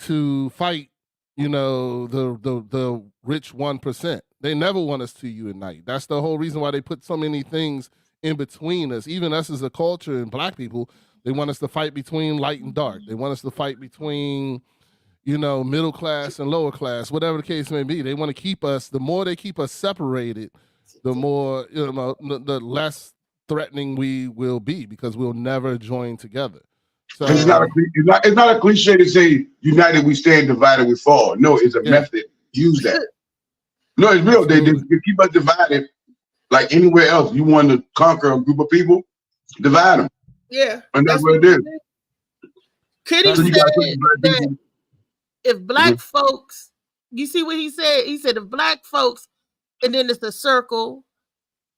to fight, you know, the rich 1%. They never want us to unite. That's the whole reason why they put so many things in between us. Even us as a culture and black people, they want us to fight between light and dark. They want us to fight between, you know, middle class and lower class, whatever the case may be. They want to keep us, the more they keep us separated, the more, you know, the less threatening we will be, because we'll never join together. So it's not a cliche to say united we stand, divided we fall. No, it's a method. Use that. No, it's real. They keep us divided. Like anywhere else, you want to conquer a group of people, divide them. Yeah, and that's what it is. Kitty said that if black folks, you see what he said? He said if black folks, and then it's the circle,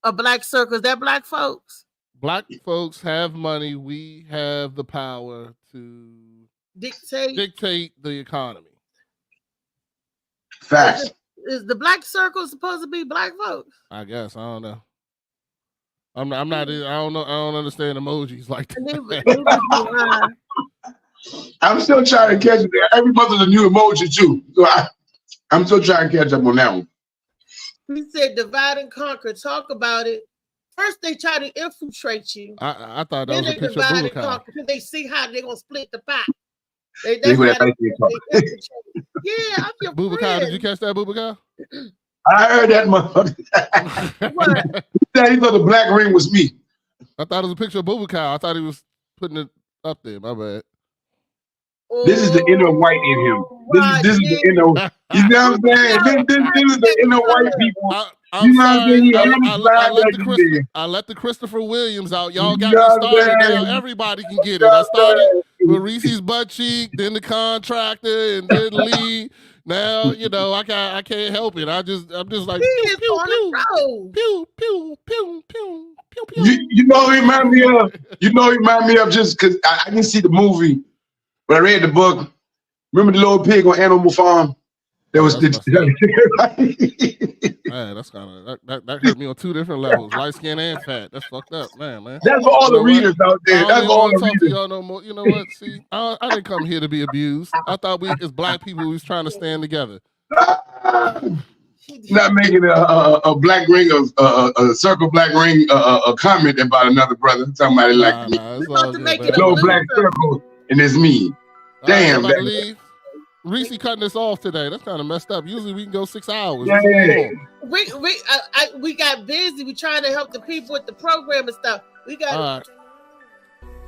a black circle. Is that black folks? Black folks have money. We have the power to dictate the economy. Facts. Is the black circle supposed to be black folks? I guess. I don't know. I don't know. I don't understand emojis like that. I'm still trying to catch it. Every month is a new emoji too. So I'm still trying to catch up on that one. He said divide and conquer. Talk about it. First, they try to infiltrate you. I thought that was a picture of Budokai. Because they see how they're gonna split the pot. Yeah, I'm your Budokai, friend. did you catch that, Budokai? I heard that motherfucker. He said he thought the black ring was me. I thought it was a picture of Budokai. I thought he was putting it up there. My bad. This is the inner white in him. This is the inner. You know what I'm saying? This is the inner white people. I'm sorry. I let the Christopher Williams out. Y'all got me started. Now everybody can get it. I started with Reese's butt cheek, then the contractor, and then Lee. Now, you know, I can't help it. I'm just like pew, pew, pew, pew, pew, pew, pew, pew, pew. You know, it remind me of. You know, it remind me of just because I didn't see the movie, but I read the book. Remember the little pig on Animal Farm? There was man, that's kind of that hurt me on two different levels, light skin and fat. That's fucked up, man. That's for all the readers out there. That's all the readers. Y'all no more. You know what? See, I didn't come here to be abused. I thought we, as black people, we was trying to stand together. Not making a black ring, a circle black ring, a comment about another brother. Somebody like me. No black circle, and it's me. Damn. Reese cutting this off today. That's kind of messed up. Usually we can go 6 hours. Yeah. We got busy. We trying to help the people with the program and stuff. We got. All right.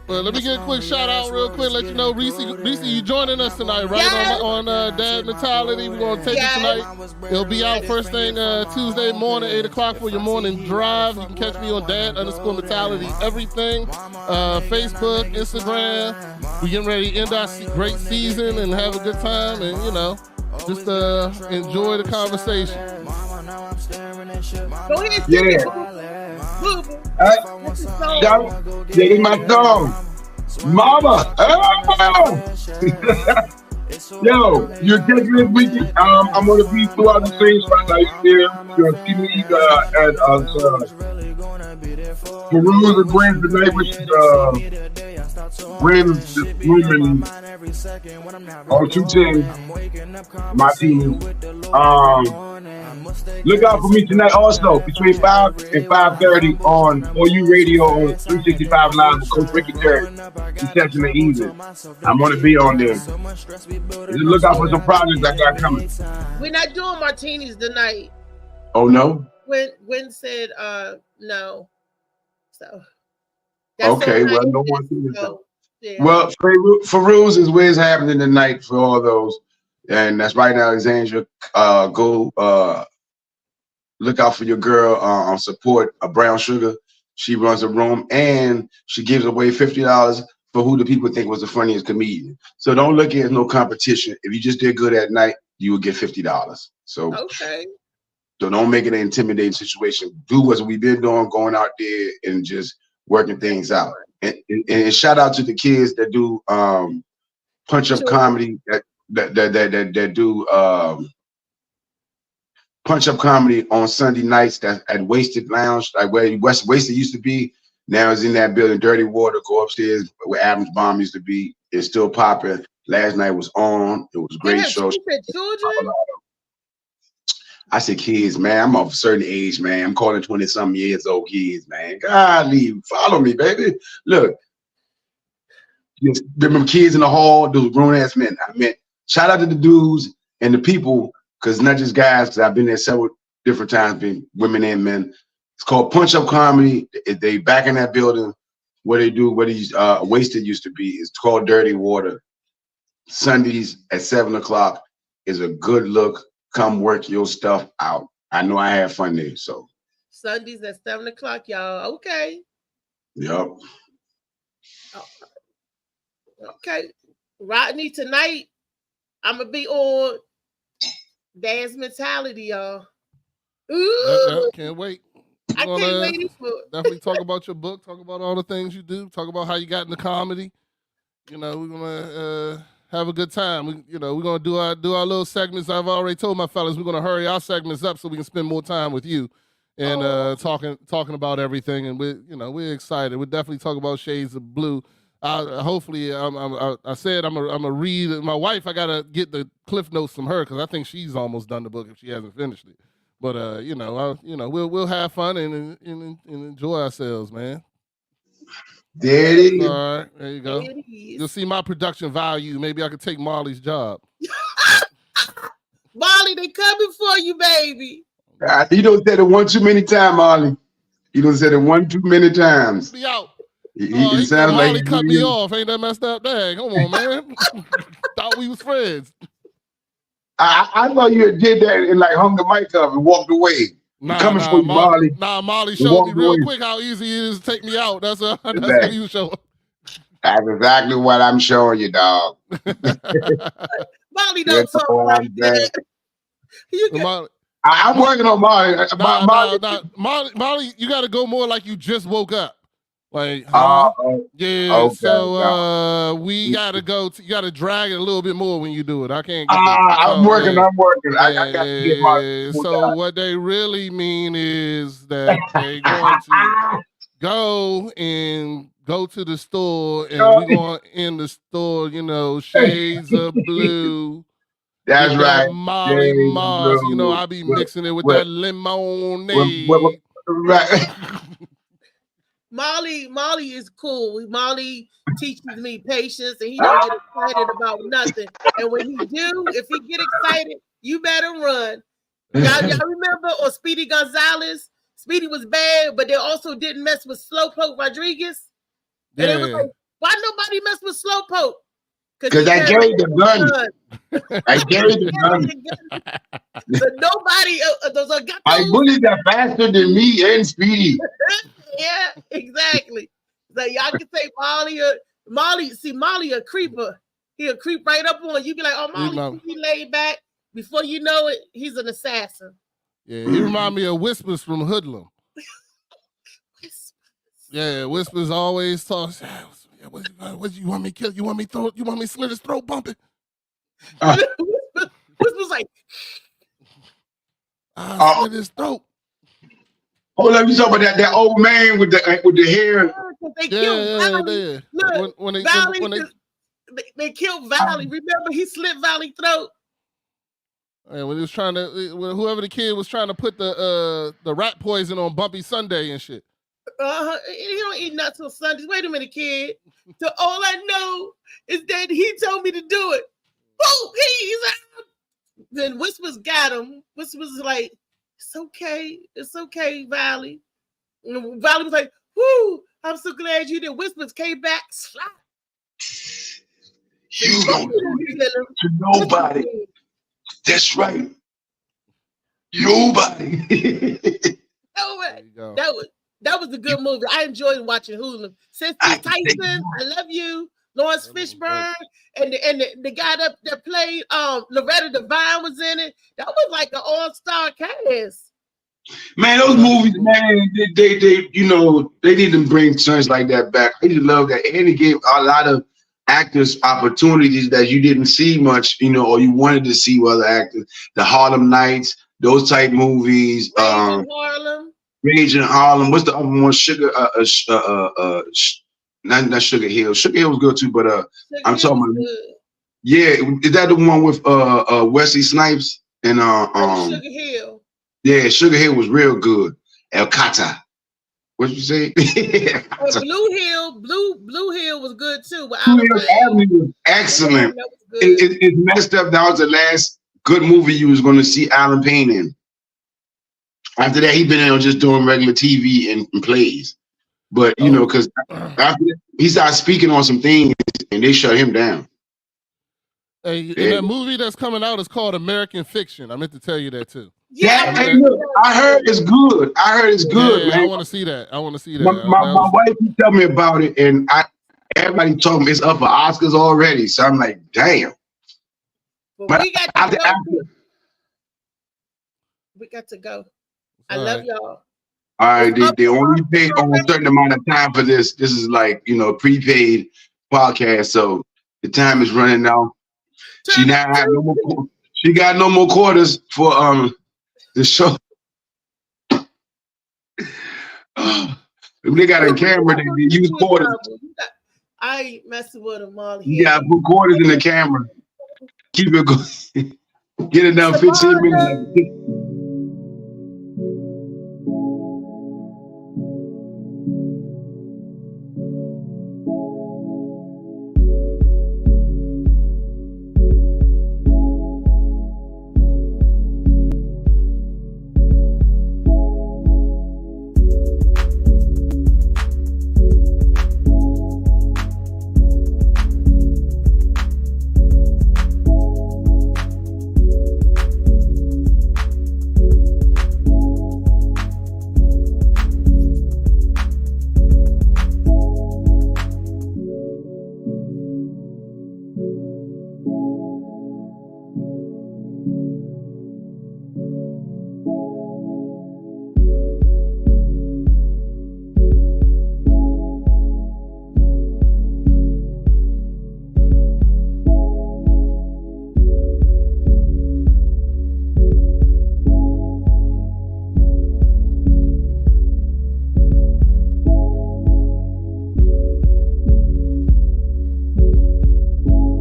Well, let me get a quick shout out real quick. Let you know, Reese, you joining us tonight, right? Yes. On Dad Mentality. We're gonna take it tonight. It'll be out first thing Tuesday morning, 8 o'clock for your morning drive. You can catch me on Dad_Mentality everything. Facebook, Instagram. We getting ready to end our great season and have a good time, and you know, just enjoy the conversation. Go ahead, Shout, this is my song, Mama. Oh! Yo, you're catching this weekend. I'm gonna be throughout the same spot like there. You're gonna see me at Peruse and Gwen tonight, which Gwen's room on 210. My team. Look out for me tonight also between 5 and 5:30 on OU Radio on 365 Live with Coach Ricky Terry. He's catching the evening. I'm gonna be on there. Just look out for some projects I got coming. We're not doing martinis tonight. Oh no? Gwen said no. So okay, well, no martinis. Yeah. Well, Farouz is where it's happening tonight for all those. And that's right now, Alexandria. Go look out for your girl on support Brown Sugar. She runs a room and she gives away $50 for who the people think was the funniest comedian. So don't look at it as no competition. If you just did good at night, you would get $50. So okay. So don't make it an intimidating situation. Do what we've been doing, going out there and just working things out. And shout out to the kids that do punch up comedy that do punch up comedy on Sunday nights that at Wasted Lounge, like where Wasted used to be. Now it's in that building, Dirty Water. Go upstairs where Adams Bomb used to be. It's still popping. Last night was on. It was a great show. Children? I said kids, man. I'm of a certain age, man. I'm calling 20-something years old kids, man. Golly, follow me, baby. Look, remember kids in the hall, those grown-ass men. I mean, shout out to the dudes and the people, because not just guys, because I've been there several different times, being women and men. It's called Punch Up Comedy. They back in that building where they do what these Wasted used to be. It's called Dirty Water. Sundays at 7 o'clock is a good look. Come work your stuff out. I know I have fun there. So Sundays at 7 o'clock, y'all. Okay. Yep. Okay. Rodney, tonight I'm gonna be on Dance Mentality, y'all. Ooh. Can't wait. I can't wait for it. Definitely talk about your book, talk about all the things you do, talk about how you got into comedy. You know, we're gonna have a good time. We're gonna do our little segments. I've already told my fellas we're gonna hurry our segments up so we can spend more time with you and talking about everything. And we're excited. We'll definitely talk about Shades of Blue. Hopefully, I said I'm gonna read my wife. I gotta get the cliff notes from her because I think she's almost done the book if she hasn't finished it. But we'll have fun and enjoy ourselves, man. There it is. All right, there you go. You'll see my production value. Maybe I could take Marley's job. Marley, they coming for you, baby. He don't said it one too many times, Marley. He don't said it one too many times. Be out. He sounds like Marley cut me off. Ain't that messed up? Dang, come on, man. Thought we was friends. I thought you did that and like hung the mic up and walked away. Coming for you, Marley. Marley showed me real quick how easy it is to take me out. That's what you showing. That's exactly what I'm showing you, dog. Molly don't talk like that. I'm working on Molly. Molly, you got to go more like you just woke up. Like, yeah. Okay, so we gotta go. You gotta drag it a little bit more when you do it. I can't. I'm working. I got to get my. So what they really mean is that they're going to go to the store, and we're going in the store. Shades of Blue. That's right. Molly Mars. I be mixing it with that lemonade. Right. Molly is cool. Molly teaches me patience, and he don't get excited about nothing. And when he do, if he get excited, you better run. Y'all remember on Speedy Gonzalez? Speedy was bad, but they also didn't mess with Slowpoke Rodriguez. And it was like, why nobody mess with Slowpoke? Because I carried the gun. I carried the gun. So nobody, my bullies are faster than me and Speedy. Yeah, exactly. So y'all can say Molly a creeper. He'll creep right up on you. Be like, oh, Molly, he laid back. Before you know it, he's an assassin. Yeah, he remind me of Whispers from Hoodlum. Yeah, Whispers always talks. What you want me to kill? You want me slit his throat, bumping? Whisper was like, Oh, his throat. Hold up, you talking about that old man with the hair? they killed Valley. Look, When they killed Valley. Remember, he slit Valley throat. And when he was trying to, whoever the kid was trying to put the rat poison on Bumpy Sunday and shit. He don't eat nuts on Sundays. Wait a minute, kid. So all I know is that he told me to do it. Oh, he's out. Then Whispers got him. Whispers was like, it's okay, Valley. And Valley was like, whoo, I'm so glad you did. Whispers came back, slap. You don't do it to nobody. That's right. Nobody. That was a good movie. I enjoyed watching Hoodlum. Cynthia Tyson, I love you. Lawrence Fishburne, and the guy that played Loretta Devine was in it. That was like an all-star cast. Man, those movies, man, they you know, they need to bring sons like that back. I just love that. And it gave a lot of actors opportunities that you didn't see much, you know, or you wanted to see with other actors. The Harlem Nights, those type movies. Rage in Harlem. What's the other one? Sugar, not Sugar Hill. Sugar Hill was good too, but I'm talking about. Yeah, is that the one with Wesley Snipes and Sugar Hill. Yeah, Sugar Hill was real good. El Cata. What'd you say? Blue Hill was good too. But Blue Hill Avenue was excellent. It's messed up. That was the last good movie you was going to see Alan Payne in. After that, he been in just doing regular TV and plays. But you know, because after that, he started speaking on some things, and they shut him down. Hey, and that movie that's coming out is called American Fiction. I meant to tell you that too. Yeah, hey, look, I heard it's good. Man. I want to see that. My wife tell me about it, and everybody told me it's up for Oscars already. So I'm like, damn. But we got to go. I love y'all. All right, they only pay on a certain amount of time for this. This is like, you know, prepaid podcast, so the time is running out. She now have no more. She got no more quarters for the show. They got a camera. They use quarters. I ain't messing with them all. You got to put quarters in the camera. Keep it going. Get it down 15 minutes.